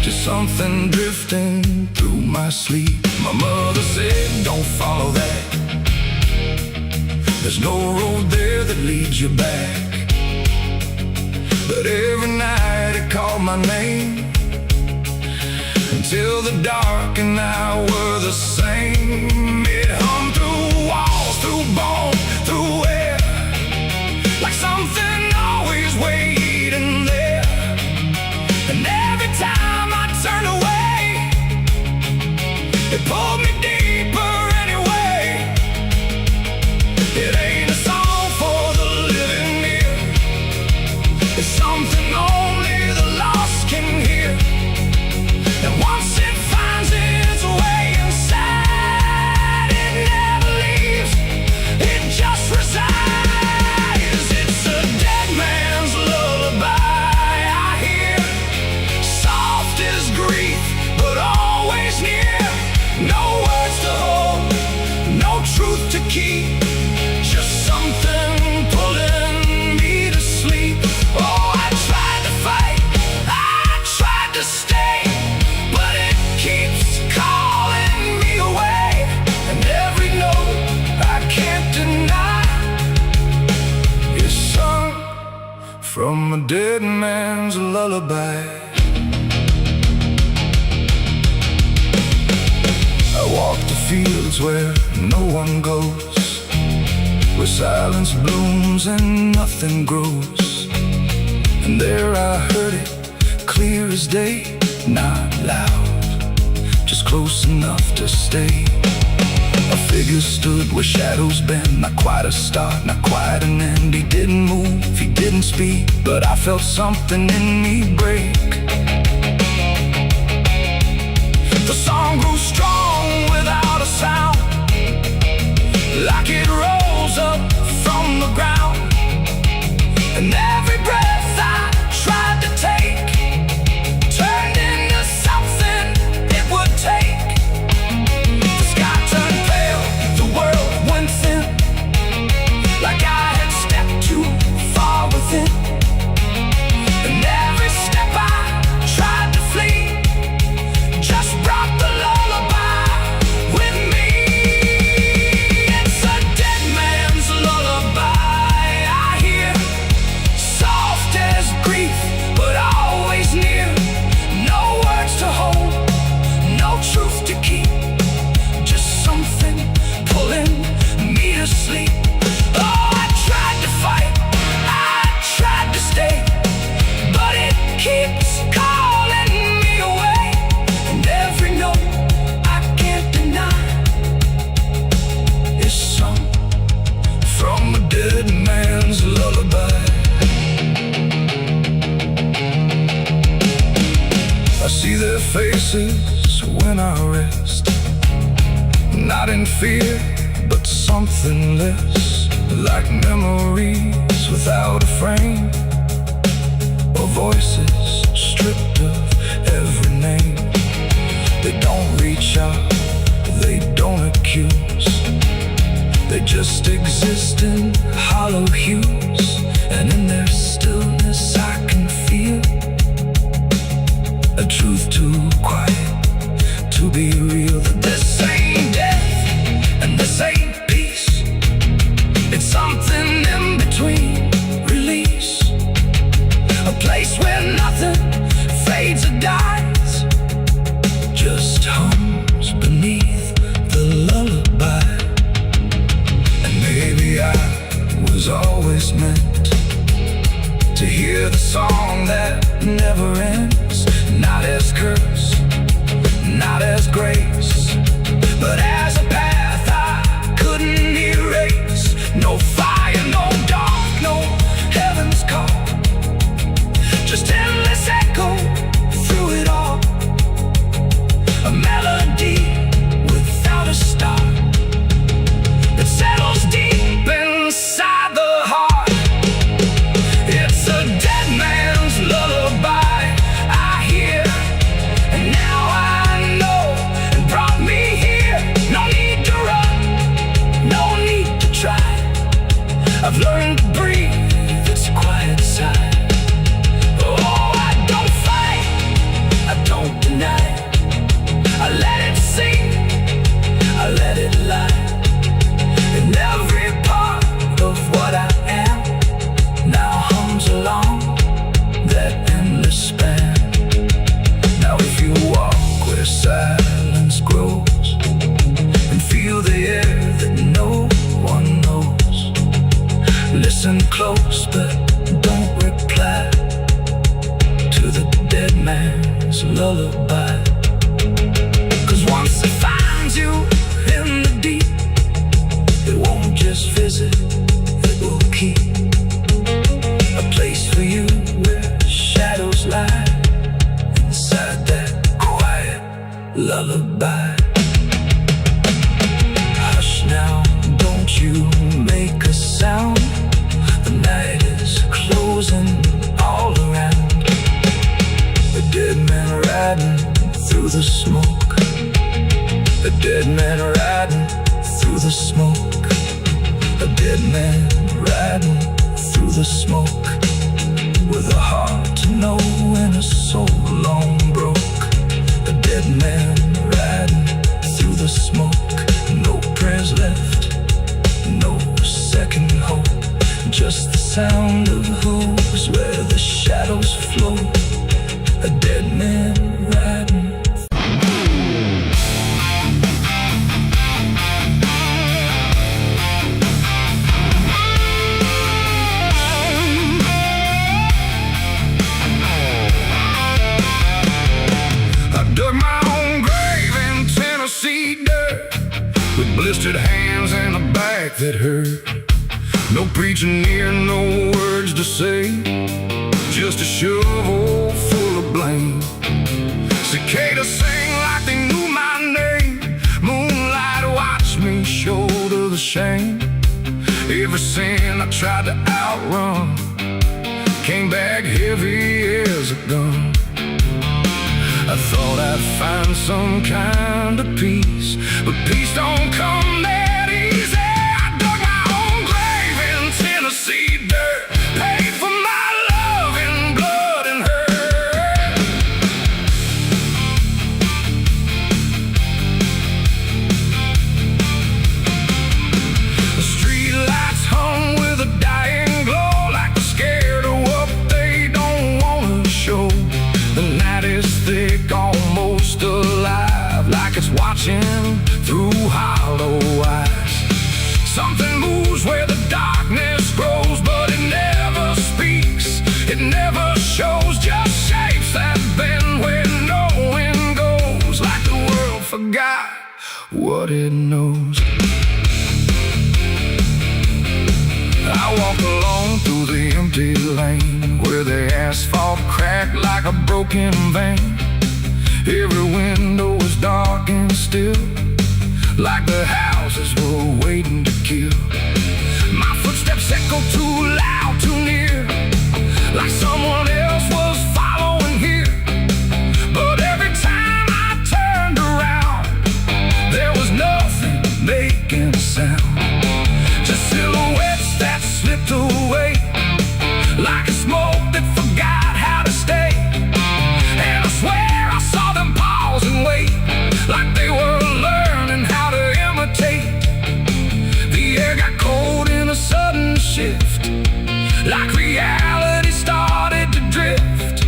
Speaker 1: just something drifting through my sleep. My mother said, don't follow that, there's no road there that leads you back. But every night it called my name, until the dark and I were the same. It hummed through walls, through bone, through air, like something always waiting there. And every time I turned away, it pulled me deeper anyway. It ain't a song for the living ear, it's something only the lost can hear. And once it finds its way inside, it never leaves, it just resides. It's a dead man's lullaby I hear, soft as grief, but always near. No words to hold, no truth to keep, just something pulling me to sleep. Oh, I tried to fight, I tried to stay, but it keeps calling me away. And every note I can't deny is sung from a dead man's lullaby. I walk the fields where no one goes, where silence blooms and nothing grows. And there I heard it, clear as day, not loud, just close enough to stay. A figure stood where shadows bend, not quite a start, not quite an end. He didn't move, he didn't speak, but I felt something in me break. The song grew strong without a sound, like it rose up from the ground. And every breath I tried to take turned into something it would take. The sky turned pale, the world went thin, like I had stepped too far within. And every step I tried to flee just brought the lullaby with me. It's a dead man's lullaby I hear, soft as grief, but always near. No words to hold, no truth to keep, just something pulling me to sleep. Oh, I tried to fight, I tried to stay, but it keeps calling me away. And every note I can't deny is sung from a dead man's lullaby. faces when I rest, not in fear, but something less, like memories without a frame, or voices stripped of every name. They don't reach out, they don't accuse, they just exist in hollow hues, and in their stillness I can feel a truth too quiet to be real. That this ain't death and this ain't peace, it's something in between. Release, a place where nothing fades or dies, just hums beneath the lullaby. And maybe I was always meant to hear the song that never ends, not as curse, not as grace, but as a path I couldn't erase. No fire, no dark, no heaven's call, just endless echo through it all. A melody without a start that settles deep inside the heart. It's a dead man's lullaby I hear, and now I know it brought me here. No need to run, no need to try. I've learned to breathe its quiet sigh. Oh, I don't fight, I don't deny, I let it sing, I let it lie. And every part of what I am now hums along that endless span. Now if you walk where silence grows and feel the air that no one knows, listen close but don't reply to the dead man's lullaby. 'Cause once it finds you in the deep, it won't just visit, it will keep a place for you where shadows lie inside that quiet lullaby. Hush now, don't you make a sound, the night is closing all around. A dead man riding through the smoke, a dead man riding through the smoke, a dead man riding through the smoke, with a heart to know and a soul long broke. A dead man riding through the smoke, no prayers left, no second hope, just the sound of hooves where the shadows flow. A dead man riding. Blistered hands and a back that hurt. No preaching near, no words to say, just a shovel full of blame. Cicadas sing like they knew my name. Moonlight watched me shoulder the shame. Every sin I tried to outrun came back heavy as a gun. I thought I'd find some kind of peace, but peace don't come that easy. I dug my own grave in Tennessee dirt, paid for my love in blood and hurt. The street lights hung with a dying glow, like they're scared of what they don't wanna show. The night is thick, almost alive, like it's watching through hollow eyes. Something moves where the darkness grows, but it never speaks, it never shows, just shapes that bend where no wind goes, like the world forgot what it knows. I walk alone through the empty lane, where the asphalt cracked like a broken vein. Every window was dark and still, like the houses were waiting to kill. My footsteps echoed too loud, too near, like someone else was following here. But every time I turned around, there was nothing making a sound. Just silhouettes that slipped away, like a smoke that forgot how to stay. And I swear I saw them pause and wait, like they were learning how to imitate. The air got cold in a sudden shift, like reality started to drift.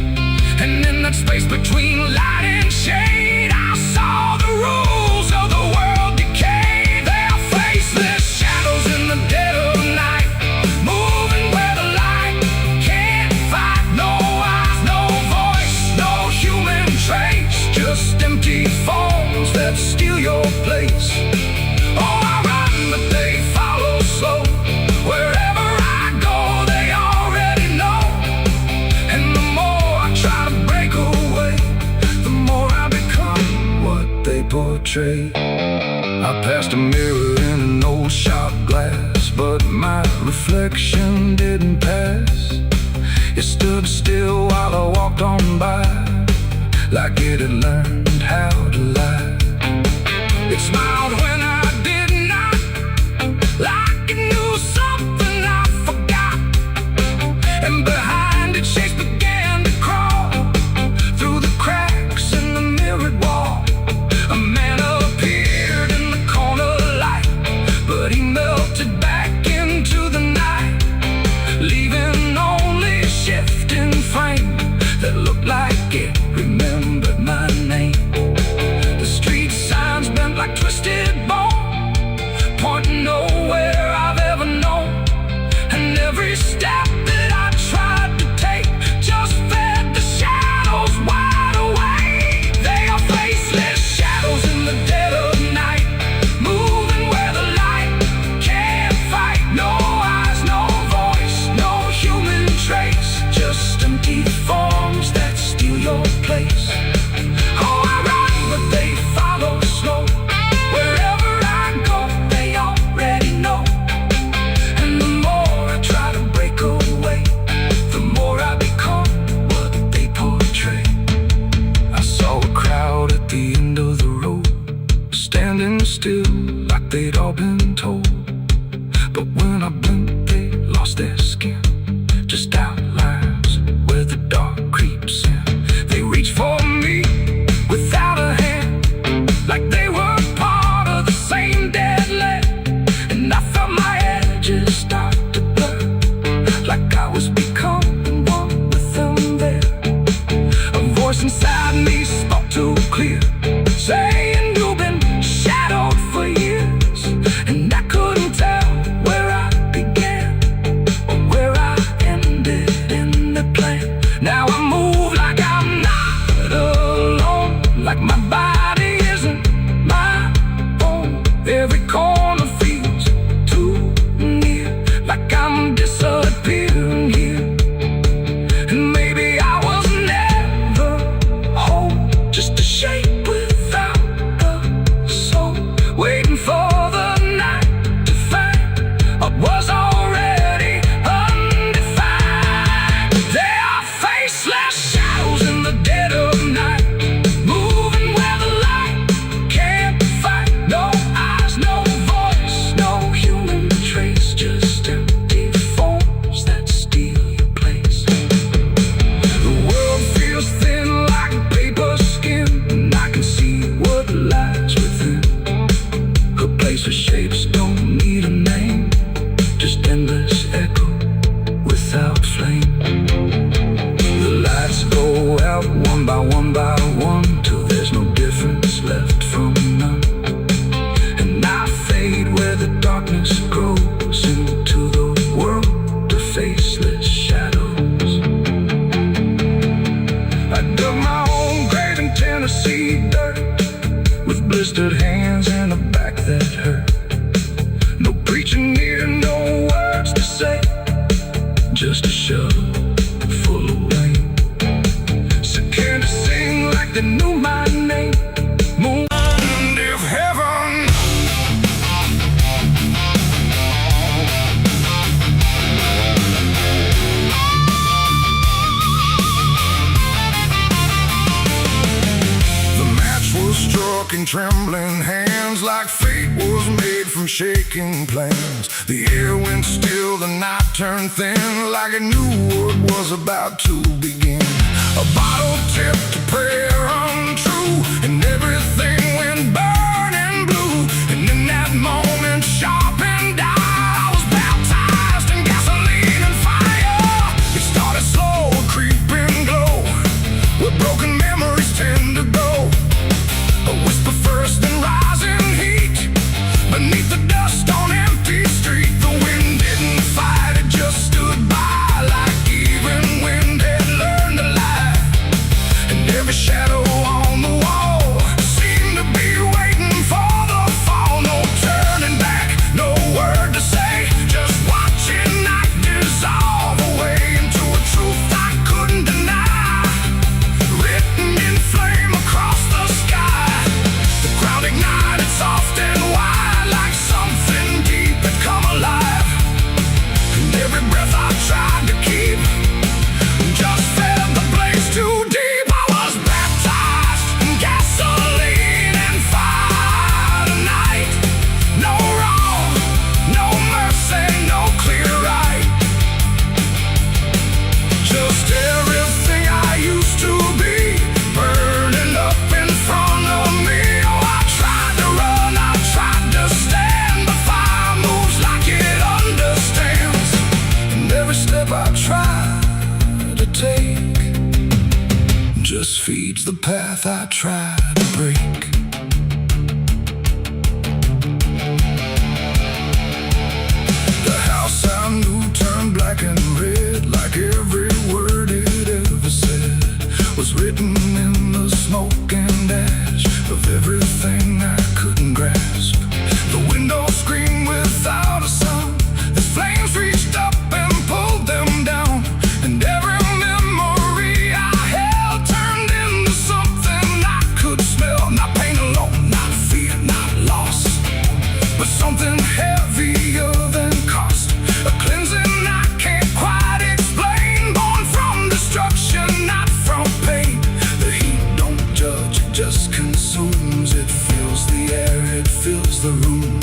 Speaker 1: And in that space between light and shade, I saw the rules of the world decay. They are faceless shadows in the dead of night, moving where the light can't fight. No eyes, no voice, no human trace, just empty forms that steal your place. Oh, I run, but they follow slow. Wherever I go, they already know. And the more I try to break away, the more I become what they portray. I passed a mirror in an old shot glass, but my reflection didn't pass. It stood still while I walked on by, like it had learned how to lie. It smiled when I did not, like it knew something I forgot. And behind it, shapes began to crawl through the cracks in the mirrored wall. A man appeared in the corner light, but he melted back into the night, leaving only a shifting frame that looked like it remembered my name. The street signs bent like twisted bone, pointing nowhere I've ever known. And every step that I tried to take just fed the shadows wide awake. They are faceless shadows in the dead of night, moving where the light can't fight. No eyes, no voice, no human trace, just empty forms that steal your place. Oh, I run, but they follow slow. Wherever I go, they already know. And the more I try to break away, the more I become what they portray. I saw a crowd at the end of the road, standing still like they'd all been told. But when I blinked, they lost their skin, just outlines where the dark creeps in. They reached for me without a hand, like they were part of the same dead land. And I felt my edges start to blur, like I was becoming one with them there. A voice inside me spoke too clear, saying you've been shadowed for years. And I couldn't tell where I began or where I ended in the plan. Now I move like I'm not alone, like my body isn't my own. Every corner feels too near, like I'm disappearing here. And maybe I was never whole, just a shape without a soul, waiting for the night to find what was already undefined. They are faceless shadows in the dead of night, moving where the light can't fight. No eyes, no voice, trembling hands, like fate was made from shaking plans. The air went still, the night turned thin, like it knew what was about to begin. A bottle tipped, a prayer untrue, and everything went burning blue. And in that moment, sharp and dire, I was baptized in gasoline and fire. It started slow, a creeping glow, where broken memories tend to go. A whisper first, then rising heat, beneath the dust on empty street. The wind didn't fight, it just stood by, like even wind had learned to lie. And every shadow on the wall seemed to be waiting for the fall. No turning back, no word to say, just watching night dissolve away into a truth I couldn't deny, written in flame across the sky. The ground ignited soft and wide, like something deep had come alive. And every breath I tried to keep just fed the blaze too deep. I was baptized in gasoline and fire tonight. No wrong, no mercy, no clear right. Just everything I used to be, burning up in front of me. Oh, I tried to run, I tried to stand, but fire moves like it understands. And every step I try to take just feeds the path I try to break. The house I knew turned black and red, like every word it ever said was written in the smoke and ash of everything I couldn't grasp. The windows screamed without a sound, the flames reached up and pulled them down. And every memory I held turned into something I could smell. Not pain alone, not fear, not loss, but something heavier than cost. A cleansing I can't quite explain, born from destruction, not from pain. The heat don't judge, it just consumes. It fills the air, it fills the room.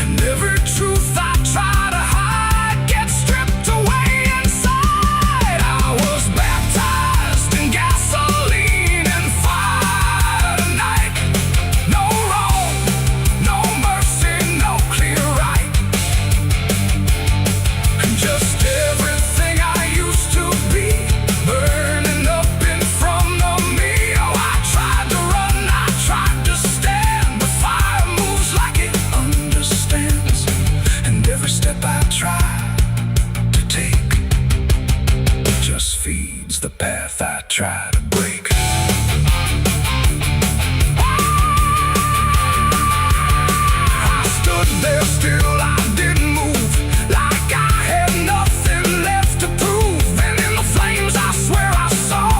Speaker 1: And every truth I try to hide gets stripped away inside. I was baptized in gasoline and fire tonight. No wrong, no mercy, no clear right. And just everything I used to be, burning up in front of me. Oh, I tried to run, I tried to stand, but fire moves like it understands. And every step I try to take just feeds the path I try to break. I stood there still, I didn't move, like I had nothing left to prove. And in the flames I swear I saw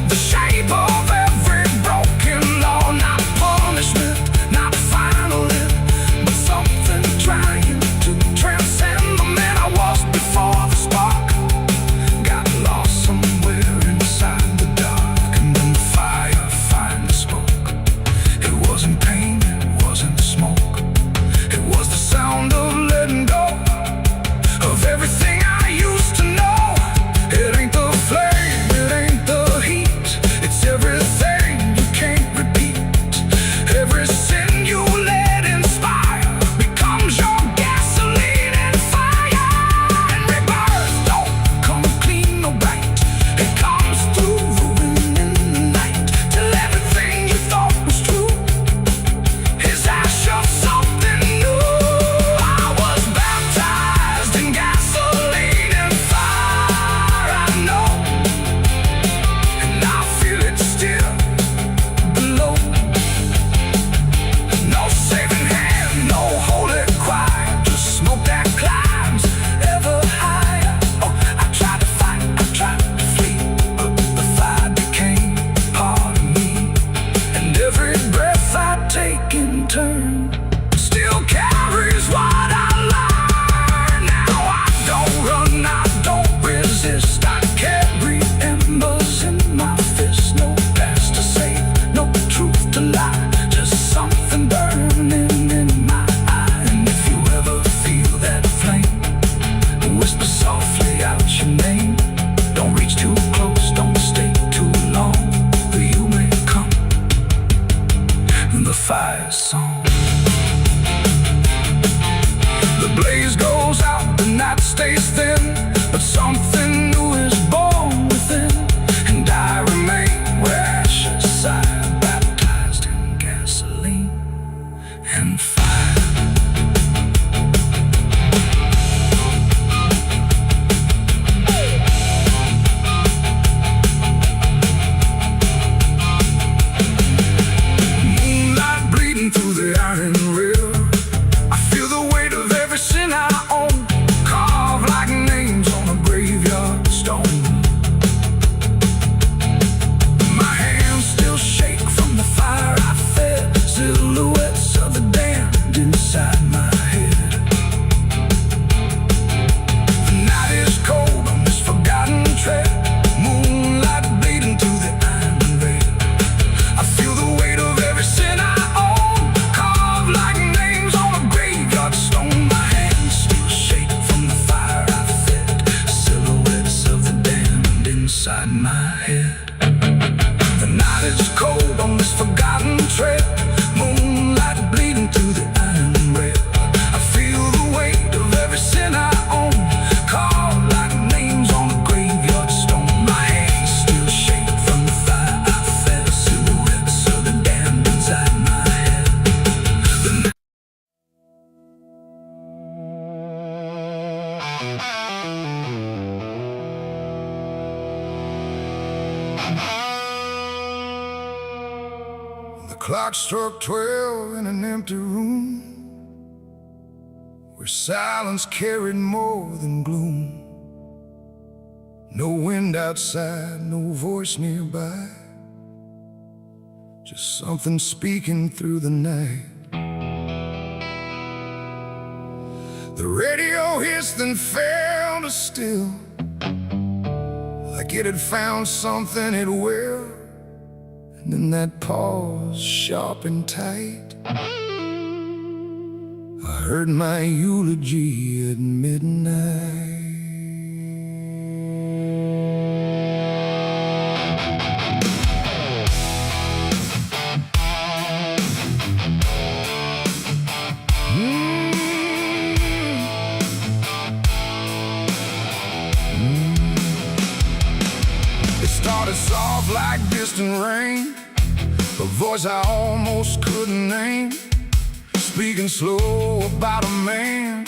Speaker 1: the shape of every broken law. Not punishment, not final end, but something trying to transcend the man I was before the spark got lost somewhere inside the dark. And then the fire finally spoke. It wasn't pain, it wasn't smoke, it was the sound stays thin, but something new is born within. And I remain where ashes sigh, baptized in gasoline and fire. Moonlight bleeding through the iron rail. I feel the weight of every sin I own, carved like names on a graveyard stone. My hands still shake from the fire I fed, silhouettes of the damned inside my head. The night is cold on this forgotten trail, moonlight bleeding through the iron veil. I feel the weight of every sin I own, carved like names on a graveyard stone. My hands still shake from the fire I fed, silhouettes of the damned inside my head. The night is cold on this forgotten trail, moonlight bleeding through the iron rail. I feel the weight of every sin I own, carved like names on a graveyard stone. My hands still shake from the fire I fed, silhouettes of the damned inside my head. The clock struck 12 in an empty room, where silence carried more than gloom. No wind outside, no voice nearby, just something speaking through the night. The radio hissed and fell to still, like it had found something it will. And in that pause, sharp and tight, I heard my eulogy at midnight. It started soft like distant rain, a voice I almost couldn't name, speaking slow about a man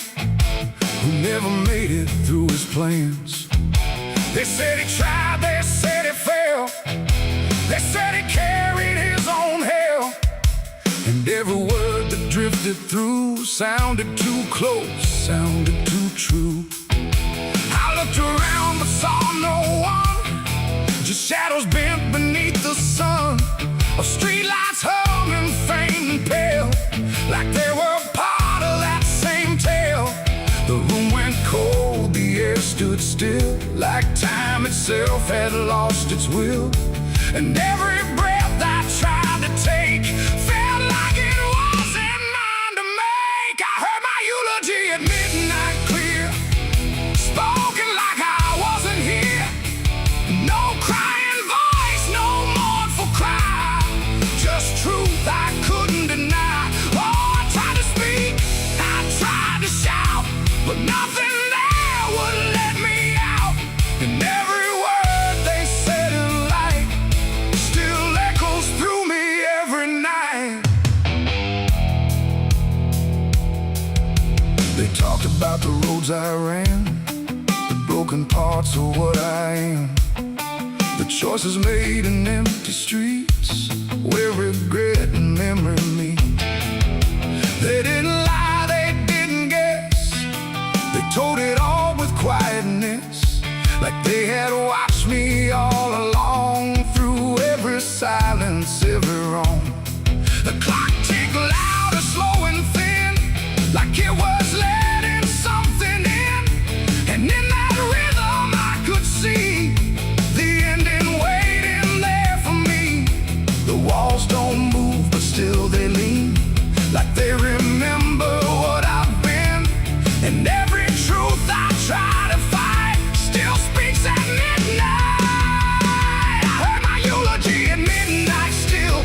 Speaker 1: who never made it through his plans. They said he tried, they said he failed, they said he carried his own hell. And every word that drifted through sounded too close, sounded too true. I looked around but saw no one, just shadows bent beneath the sun, of streetlights humming faint and pale, like they were part of that same tale. The room went cold, the air stood still, like time itself had lost its will. And every breath I tried to take felt like it wasn't mine to make. I heard my eulogy at midnight clear, spoken like I wasn't here. No crying voice, no mournful cry, just truth I couldn't deny. Oh, I tried to speak, I tried to shout, but nothing there would let me out. And every word they said in light still echoes through me every night. They talked about the roads I ran, the broken parts of what I am, the choices made in empty streets where regret and memory meet. They didn't lie, they didn't guess, they told it all with quietness, like they had watched me all along, through every silence, every wrong. The clock ticked louder, slow and thin, like it was letting something in. And in that rhythm I could see the ending waiting there for me. The walls don't move, but still they lean, like they remember what I've been. And every truth I try to fight still speaks at midnight. I heard my eulogy at midnight still,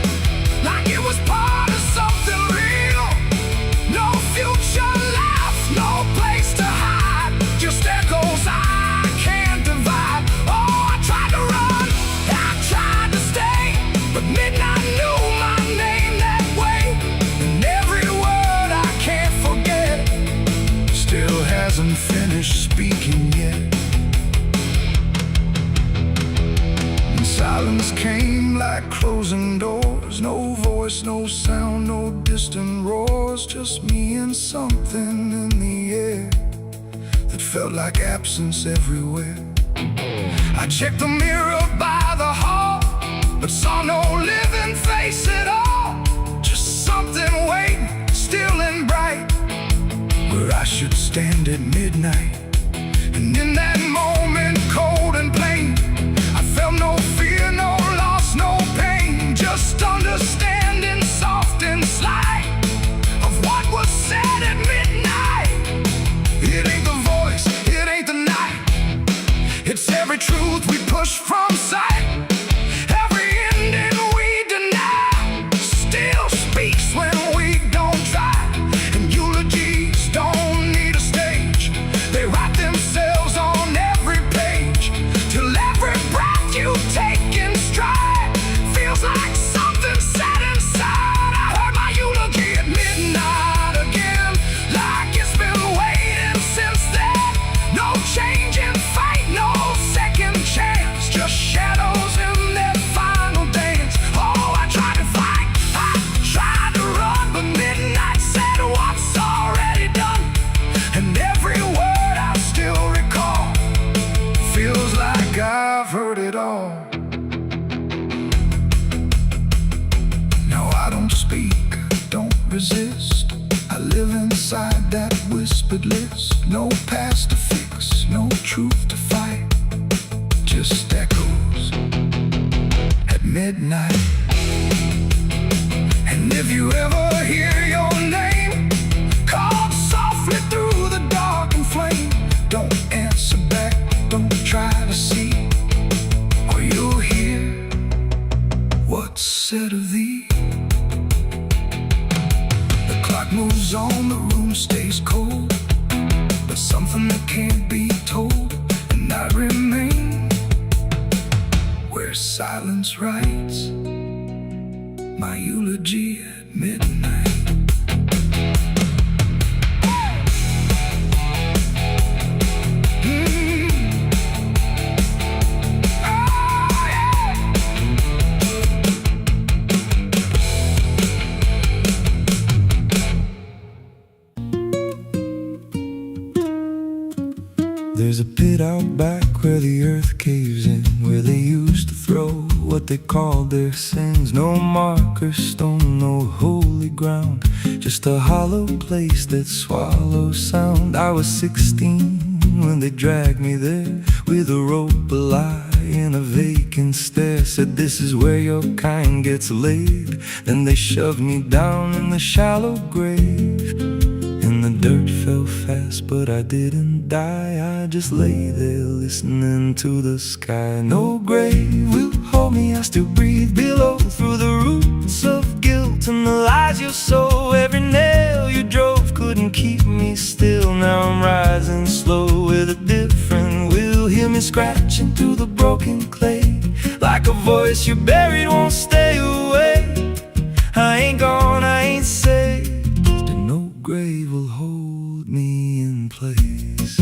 Speaker 1: hadn't finished speaking yet. And silence came like closing doors. No voice, no sound, no distant roars. Just me and something in the air that felt like absence everywhere. I checked the mirror by the hall, but saw no living face at all. Just something waiting, still and bright, where I should stand at midnight. And in that moment, cold and plain, I felt no fear, no loss, no pain. Just understanding, soft and slight, of what was said at midnight. It ain't the voice, it ain't the night, it's every truth we push from sight. Every ending we deny still speaks when we don't try. And eulogies don't need a stage, they write themselves on every page. Till every breath you take in stride feels like something set inside. I heard my eulogy at midnight again, like it's been waiting since then. No change in fate, no second chance, just shadows in their final dance. Oh, I tried to fight, I tried to run, but midnight said what's already done. And every word I still recall feels like I've heard it all. No, I don't speak, don't resist. I live inside that whispered list. No past to fix, no truth to fight, just echoes at midnight. And if you ever hear your name called softly through the dark and flame, don't answer back, don't try to see, or you'll hear what's said of thee. The clock moves on, the room stays cold, but something that can't be told. And I remain where silence writes my eulogy at midnight.
Speaker 2: There's a pit out back where the earth caves in, where they used to throw what they called their sins. No marker stone, no holy ground, just a hollow place that swallows sound. I was 16 when they dragged me there, with a rope, a lie, and a vacant stare. Said this is where your kind gets laid. Then they shoved me down in the shallow grave. And the dirt fell fast, but I didn't die. I just lay there listening to the sky. No grave will hold me, I still breathe below, through the roots of guilt and the lies you sow. Every nail you drove couldn't keep me still. Now I'm rising slow with a different will. Hear me scratching through the broken clay, like a voice you buried won't stay away. I ain't gone, I ain't saved, and no grave will hold me in place.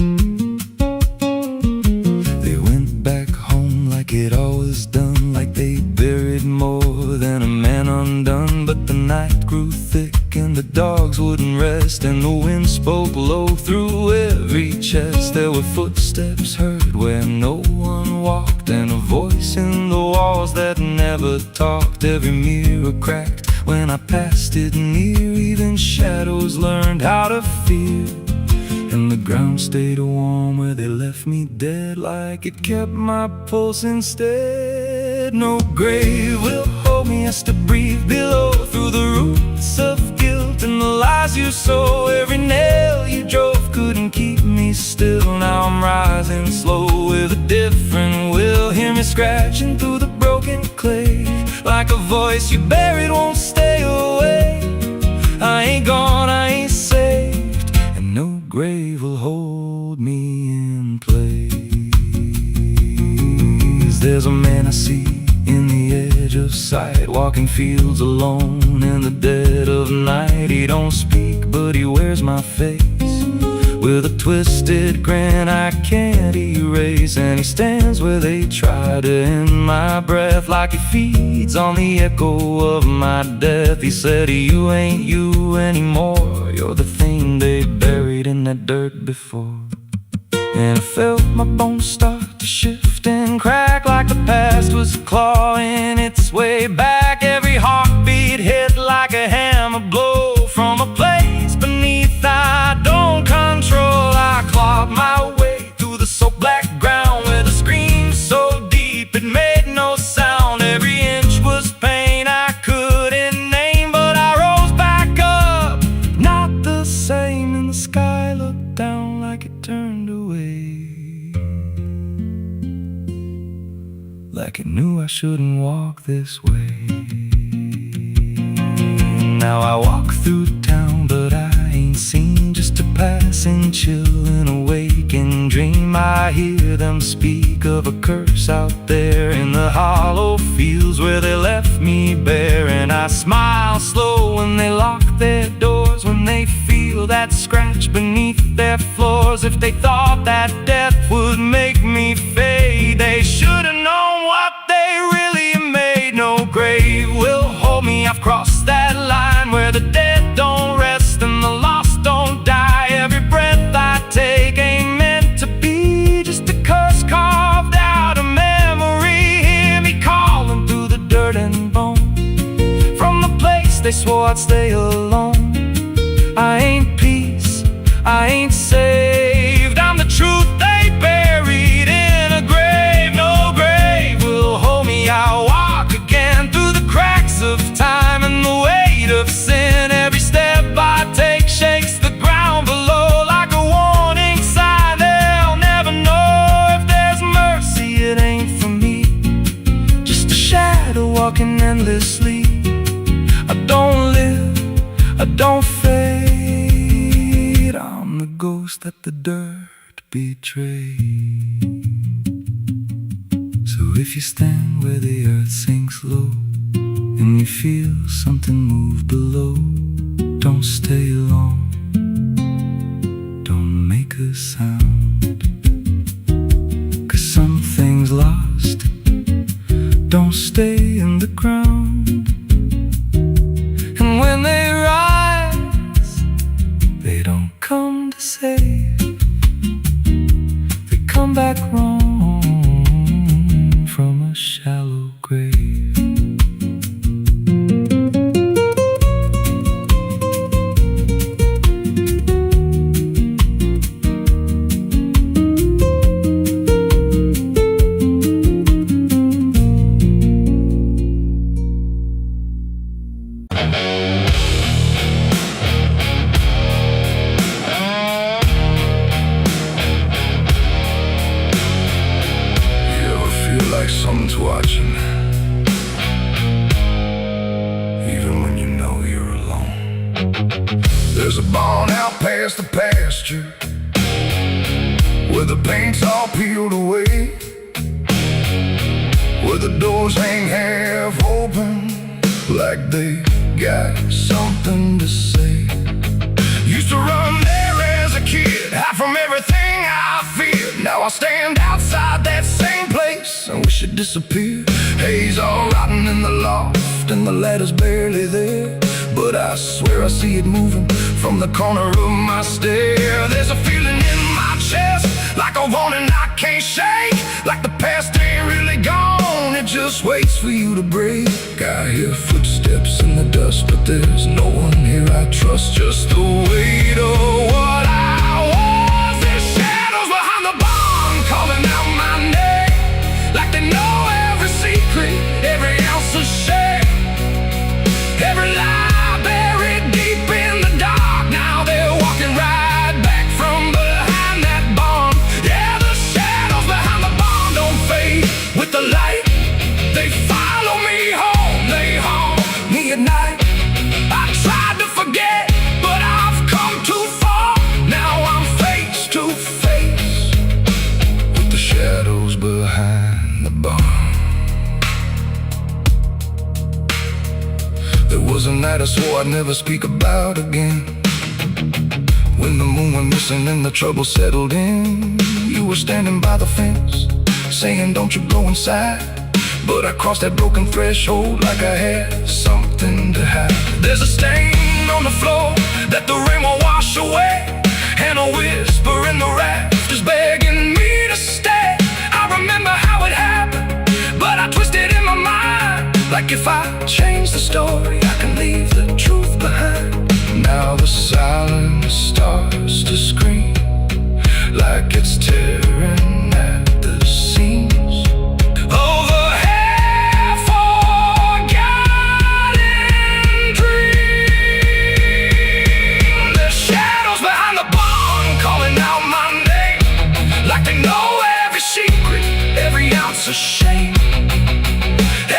Speaker 2: They went back home like it always done, like they buried more than a man undone. But the night grew thick and the dogs wouldn't rest, and the wind spoke low through every chest. There were footsteps heard where no one walked, and a voice in the walls that never talked. Every mirror cracked when I passed it near, even shadows learned how to fear. And the ground stayed warm where they left me dead, like it kept my pulse instead. No grave will hold me, I still breathe below, through the roots of guilt and the lies you sow. Every nail you drove couldn't keep me still. Now I'm rising slow with a different will. Hear me scratching through the broken clay, like a voice you buried won't stay away. I ain't gone, I ain't saved, and no grave will hold me in place. There's a man I see in the edge of sight, walking fields alone in the dead of night. He don't speak, but he wears my face with a twisted grin I can't erase. And he stands where they try to end my breath, like he feeds on the echo of my death. He said, you ain't you anymore, you're the thing they buried in that dirt before. And I felt my bones start to shift and crack, like the past was clawing its way back. Every heartbeat hit like a hammer blow from a place beneath I don't control. I clawed my way through the soaked black ground with a scream so deep it made no sound. Every inch was pain I couldn't name, but I rose back up, not the same. And the sky looked down like it turned away, like it knew I shouldn't walk this way. Now I walk through town, but I ain't seen just a passing chill and a waking dream. I hear them speak of a curse out there in the hollow fields where they left me bare. And I smile slow when they lock their doors, when they feel that scratch beneath their floors. If they thought that death would make me fade, they should've known what they really made. No grave will hold me, I've crossed that line where the dead don't rest and the lost don't die. Every breath I take ain't meant to be, just a curse carved out of memory. Hear me calling through the dirt and bone, from the place they swore I'd stay alone. I ain't peace, I ain't saved, I'm the truth they buried in a grave. No grave will hold me, I'll walk again through the cracks of time and the weight of sin. Every step I take shakes the ground below like a warning sign. They'll never know if there's mercy, it ain't for me, just a shadow walking endlessly. I don't live, I don't fade, I'm the ghost that the dirt betrayed. So if you stand where the earth sinks low and you feel something move below, don't stay long, don't make a sound, 'cause something's lost, don't stay in the ground. And when they rise, they don't come to save, they come back wrong from a shallow grave.
Speaker 1: Someone's watching, even when you know you're alone. There's a barn out past the pasture where the paint's all peeled away, where the doors hang half open like they got something to say. Used to run there as a kid, hide from everything I feared. Now I stand outside that same place, I wish it disappeared. Haze all rotten in the loft and the ladder's barely there, but I swear I see it moving from the corner of my stair. There's a feeling in my chest, like a warning I can't shake, like the past ain't really gone, it just waits for you to break. I hear footsteps in the dust, but there's no one here I trust, just the weight of what I was. There's shadows behind the barn calling out my name, like they know every secret, every ounce of shame, every lie buried deep in the dark. Now they're walking right back from behind that barn. Yeah, the shadows behind the barn don't fade with the light, they follow me home, they haunt me at night. I tried to forget, but I've come too far. Now I'm face to face with the shadows behind the barn. There was a night I swore I'd never speak about again, When the moon went missing and the trouble settled in, you were standing by the fence, saying don't you go inside. But I crossed that broken threshold like I had something to hide. There's a stain on the floor that the rain will wash away, and a whisper in the rafters begging me to stay. I remember how it happened, but I twisted in my mind, like if I change the story, I can leave the truth behind. Now the silence starts to scream, like it's tearing at the seams of a half-forgotten dream. There's shadows behind the barn calling out my name, like they know every secret, every ounce of shame,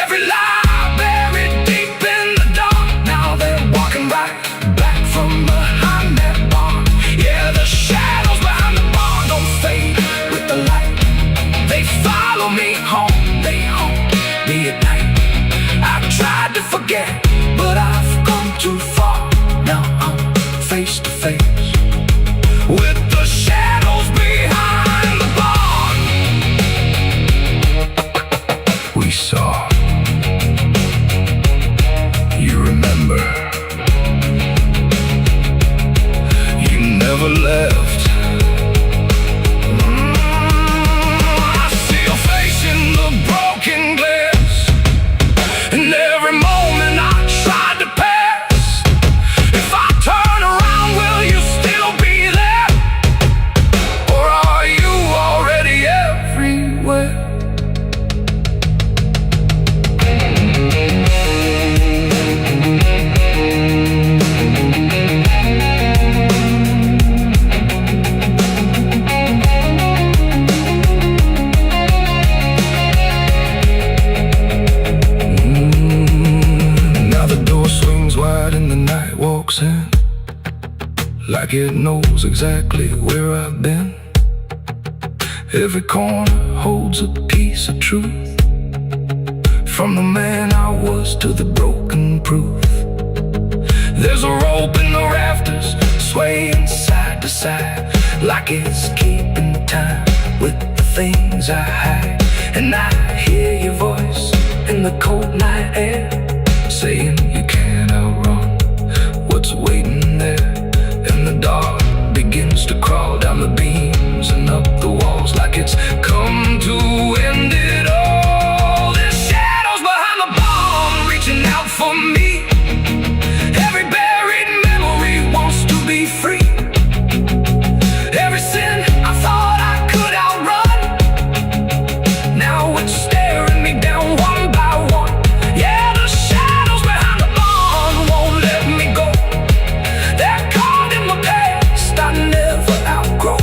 Speaker 1: every lie buried deep in the dark. Now they're walking right back from behind that barn. Yeah, the shadows behind the barn don't fade with the light. They follow me home, they haunt me at night. I've tried to forget, but I've come too far. Now I'm face to face with the shadows behind the barn. We saw. You remember. You never left. I see your face in the broken glass, and every moment I tried to pass. If I turn around, will you still be there? Or are you already everywhere? Now the door swings wide and the night walks in, like it knows exactly where I've been. Every corner holds a piece of truth, from the man I was to the broken proof. There's a rope in the rafters, swaying side to side, like it's keeping time with the things I hide. And I hear your voice in the cold night air, saying you can't outrun what's waiting there. And the dark begins to crawl down the beams and up the walls, like it's come to end it all. There's shadows behind the barn reaching out for me. Every buried memory wants to be free. Every sin I thought I could outrun, now it's staring me down one by one. Yeah, the shadows behind the barn won't let me go. They're caught in my past I never outgrow.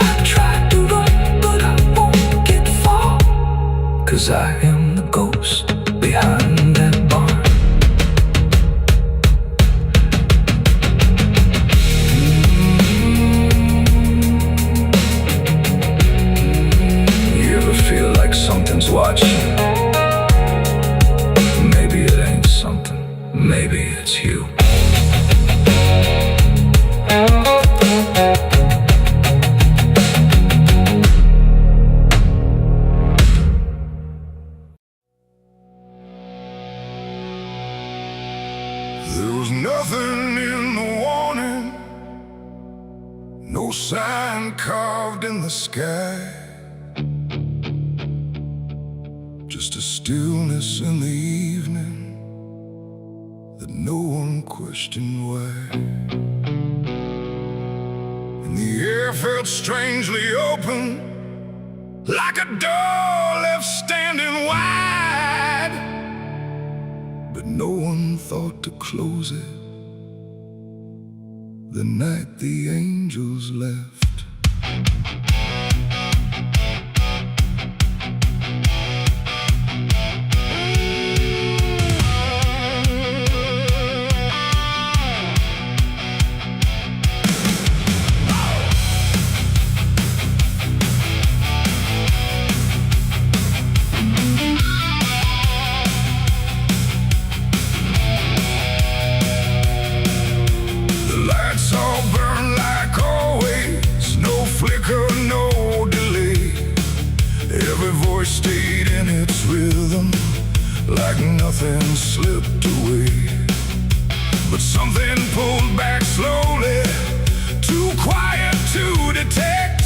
Speaker 1: I tried to run, but I won't get far, 'cause I am the ghost behind that barn. You ever feel like something's watching? Maybe it ain't something, maybe it's you. There was nothing in the warning, no sign carved in the sky, just a stillness in the evening that no one questioned why. And the air felt strangely open, like a door left standing wide, but no one thought to close it the night the angels left. The lights all burn everything slipped away. But something pulled back slowly, too quiet to detect.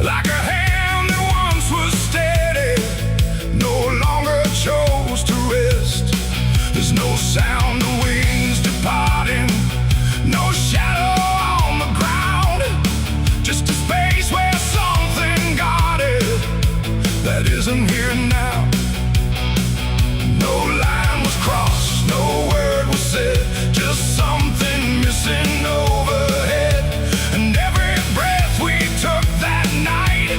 Speaker 1: Like a hand that once was steady, no longer chose to rest. There's no sound of wings departing, no shadow on the ground, just a space where something guarded that isn't here now. No line was crossed, no word was said, just something missing overhead. And every breath we took that night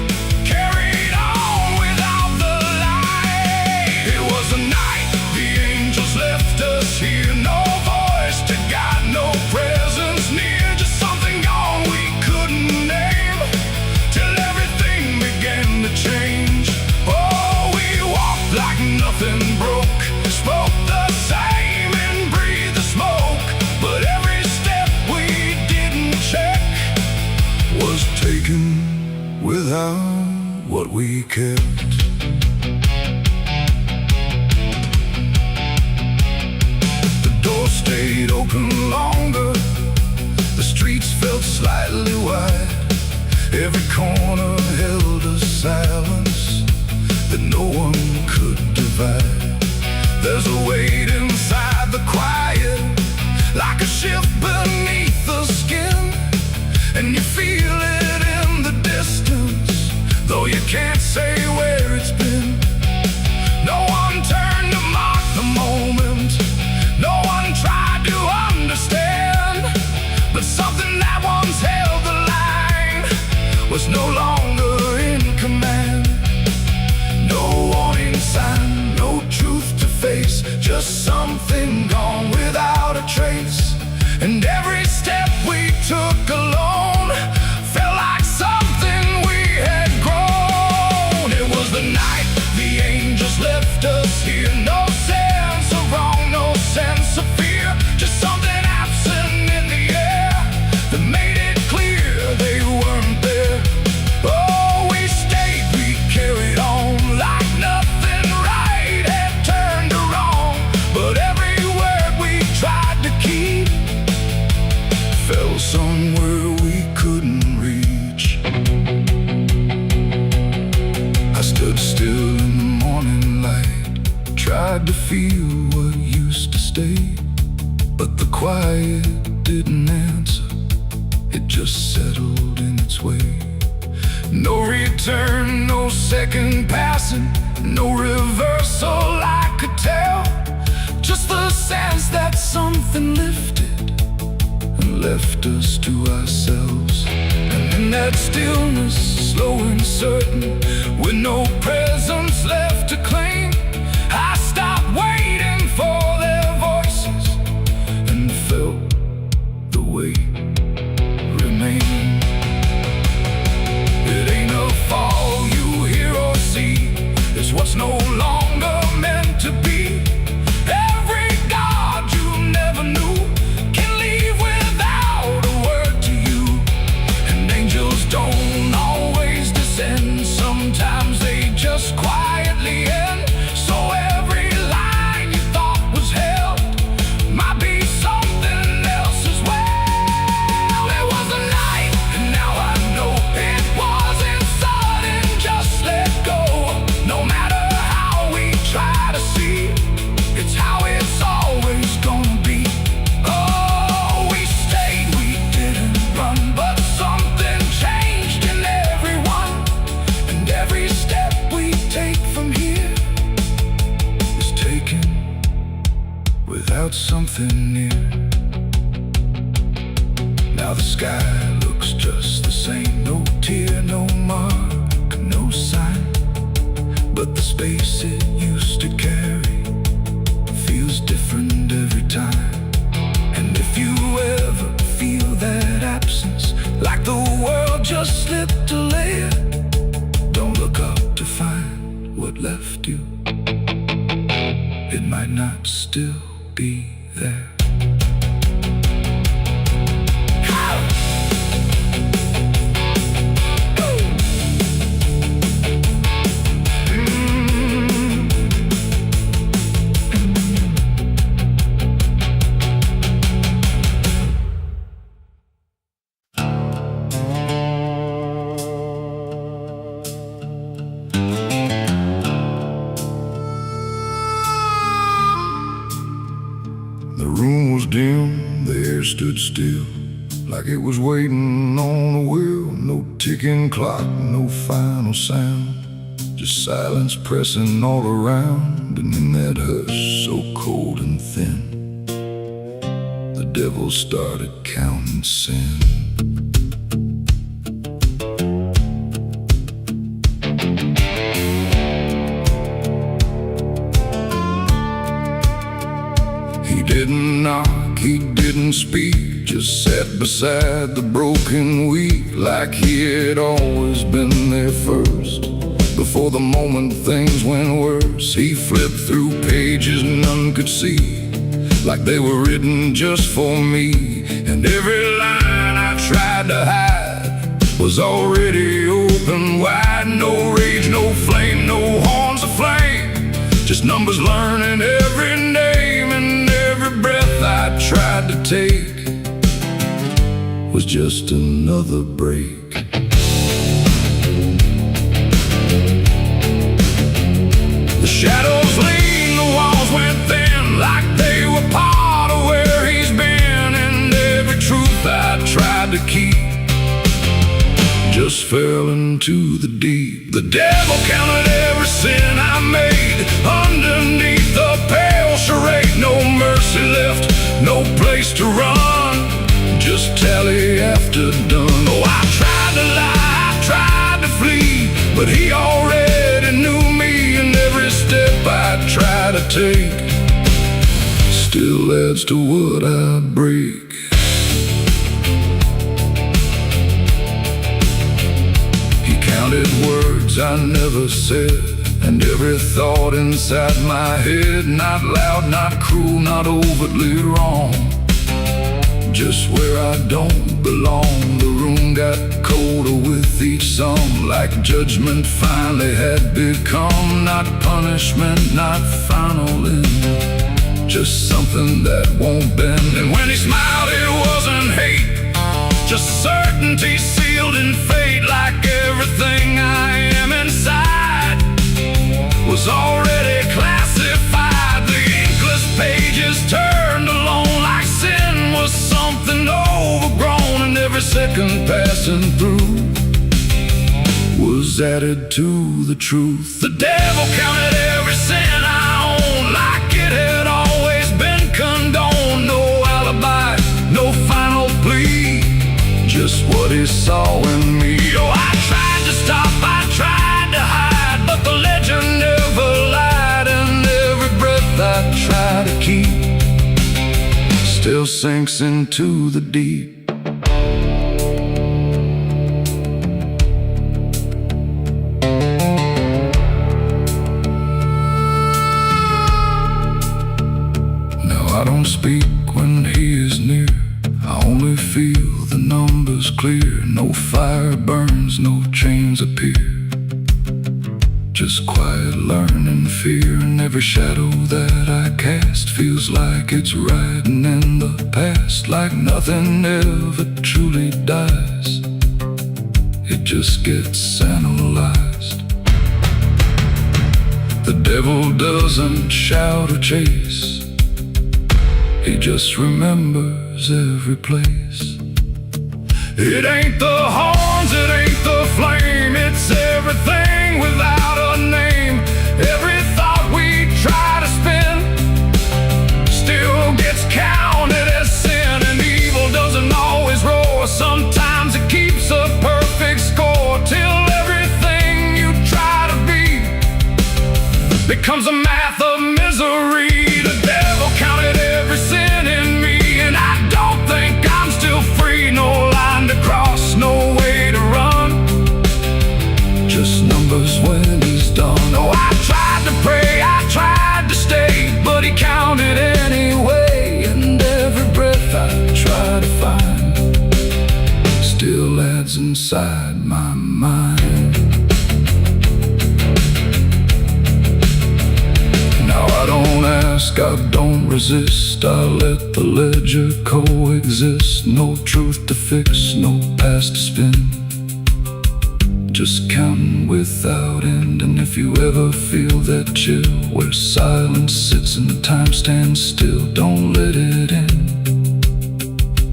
Speaker 1: carried on without the light. It was the night the angels left us here, no voice to guide, no presence near, just something gone we couldn't name, till everything began to change. Oh, we walked like nothing broke, spoke the same and breathed the smoke, but every step we didn't check was taken without what we kept. The door stayed open longer, the streets felt slightly wide, every corner held a silence that no one could divide. There's a weight inside the quiet, like a shift beneath the skin, and you feel it in the distance, though you can't say where it's been. No one turned to mark the moment, no one tried to understand, but something that once held the line was no longer in command. No warning sign, no truth to face, just something gone without a trace. And every step we took alone felt like something we had grown. It was the night the angels left us here, no sense of wrong, no sense of fear, just something absent in the air that made it clear they weren't there. Oh, we stayed, we carried on like nothing right had turned to wrong, but every word we tried to keep fell somewhere we couldn't reach. I stood still in the morning light, tried to feel what used to stay, but the quiet didn't answer, it just settled in its way. No return, no second passing, no reversal I could tell, just the sense that something lifted and left us to ourselves. And in that stillness, slow and certain, with no presence left to claim, I stopped waiting for their voices and felt the weight remain. It ain't a fall you hear or see, it's what's no longer meant to be. Every God you never knew can leave without a word to you. And angels don't always descend, sometimes they just quietly end. So every line you thought was held might be something else as well. It was a night, and now I know it wasn't sudden, just let go. No matter how we try to see, it's how it's always gonna be. Oh, we stayed, we didn't run, but something changed in everyone. And every step we take from here is taken without something near. Now the sky looks just the same, no tear, no mark, no sign, but the space it used to carry feels different every time. And if you ever feel that absence, like the world just slipped a layer, don't look up to find what left you, it might not still be there. still, like it was waiting on a wheel. No ticking clock, no final sound, just silence pressing all around. And in that hush so cold and thin, the devil started counting sin. He didn't knock, he didn't speak, just sat beside the broken wheat, like he had always been there first. Before the moment things went worse, he flipped through pages none could see, like they were written just for me. And every line I tried to hide was already open wide. No rage, no flame, no horns of flame, just numbers learning every name. And every breath I tried to take was just another break. The shadows lean, the walls went thin, like they were part of where he's been. And every truth I tried to keep just fell into the deep. The devil counted every sin I made underneath the pale charade. No mercy left, no place to run, just tally after done. Oh, I tried to lie, I tried to flee, but he already knew me. And every step I try to take still adds to what I break. He counted words I never said, and every thought inside my head. Not loud, not cruel, not overtly wrong, just where I don't belong. The room got colder with each song, like judgment finally had become. Not punishment, not final end, just something that won't bend. And when he smiled it wasn't hate, just certainty sealed in fate. Like everything I am inside was already classified. The inkless pages turned alone, like sin was something overgrown. And every second passing through was added to the truth. The devil counted every sin I owned, like it had always been condoned. No alibi, no final plea, just what he saw in me. Oh, I tried to stop, I tried to hide, but the legend never lied. And every breath I try to keep still sinks into the deep. Now I don't speak when he is near, I only feel the numbers clear. No fire burns, no chains appear, just quiet learning fear. And every shadow that I cast feels like it's riding in the past, like nothing ever truly dies, it just gets analyzed. The devil doesn't shout or chase, he just remembers every place. It ain't the horns, it ain't the flame, it's everything without a name. Every thought we try to spin still gets counted as sin. And evil doesn't always roar, sometimes it keeps a perfect score, till everything you try to be becomes a math of misery. The devil counted every sin in me, and I don't think I'm still free. No line to cross, no way to run, just numbers when he's done. Oh, I tried to pray, I tried to stay, but he counted anyway. And every breath I try to find still adds inside my mind. Now I don't ask, I don't resist, I let the ledger coexist. No truth to fix, no past to spin, just counting without end. And if you ever feel that chill where silence sits and time stands still, don't let it in.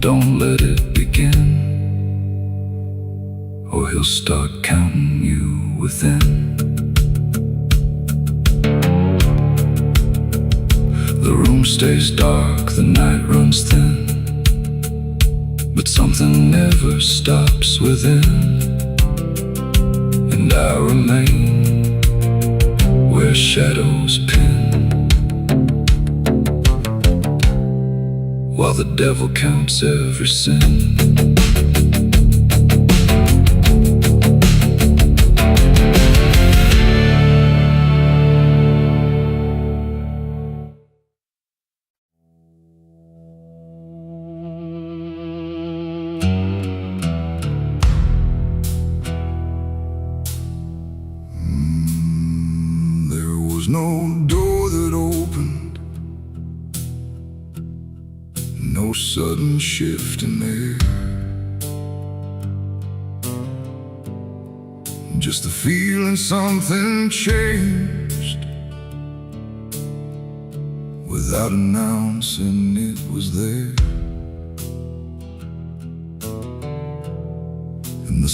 Speaker 2: don't let it begin, or he'll start counting you within. The room stays dark, the night runs thin, but something never stops within. And I remain where shadows pin, while the devil counts every sin.
Speaker 1: No door that opened, no sudden shift in air, just the feeling something changed, without announcing it was there. And the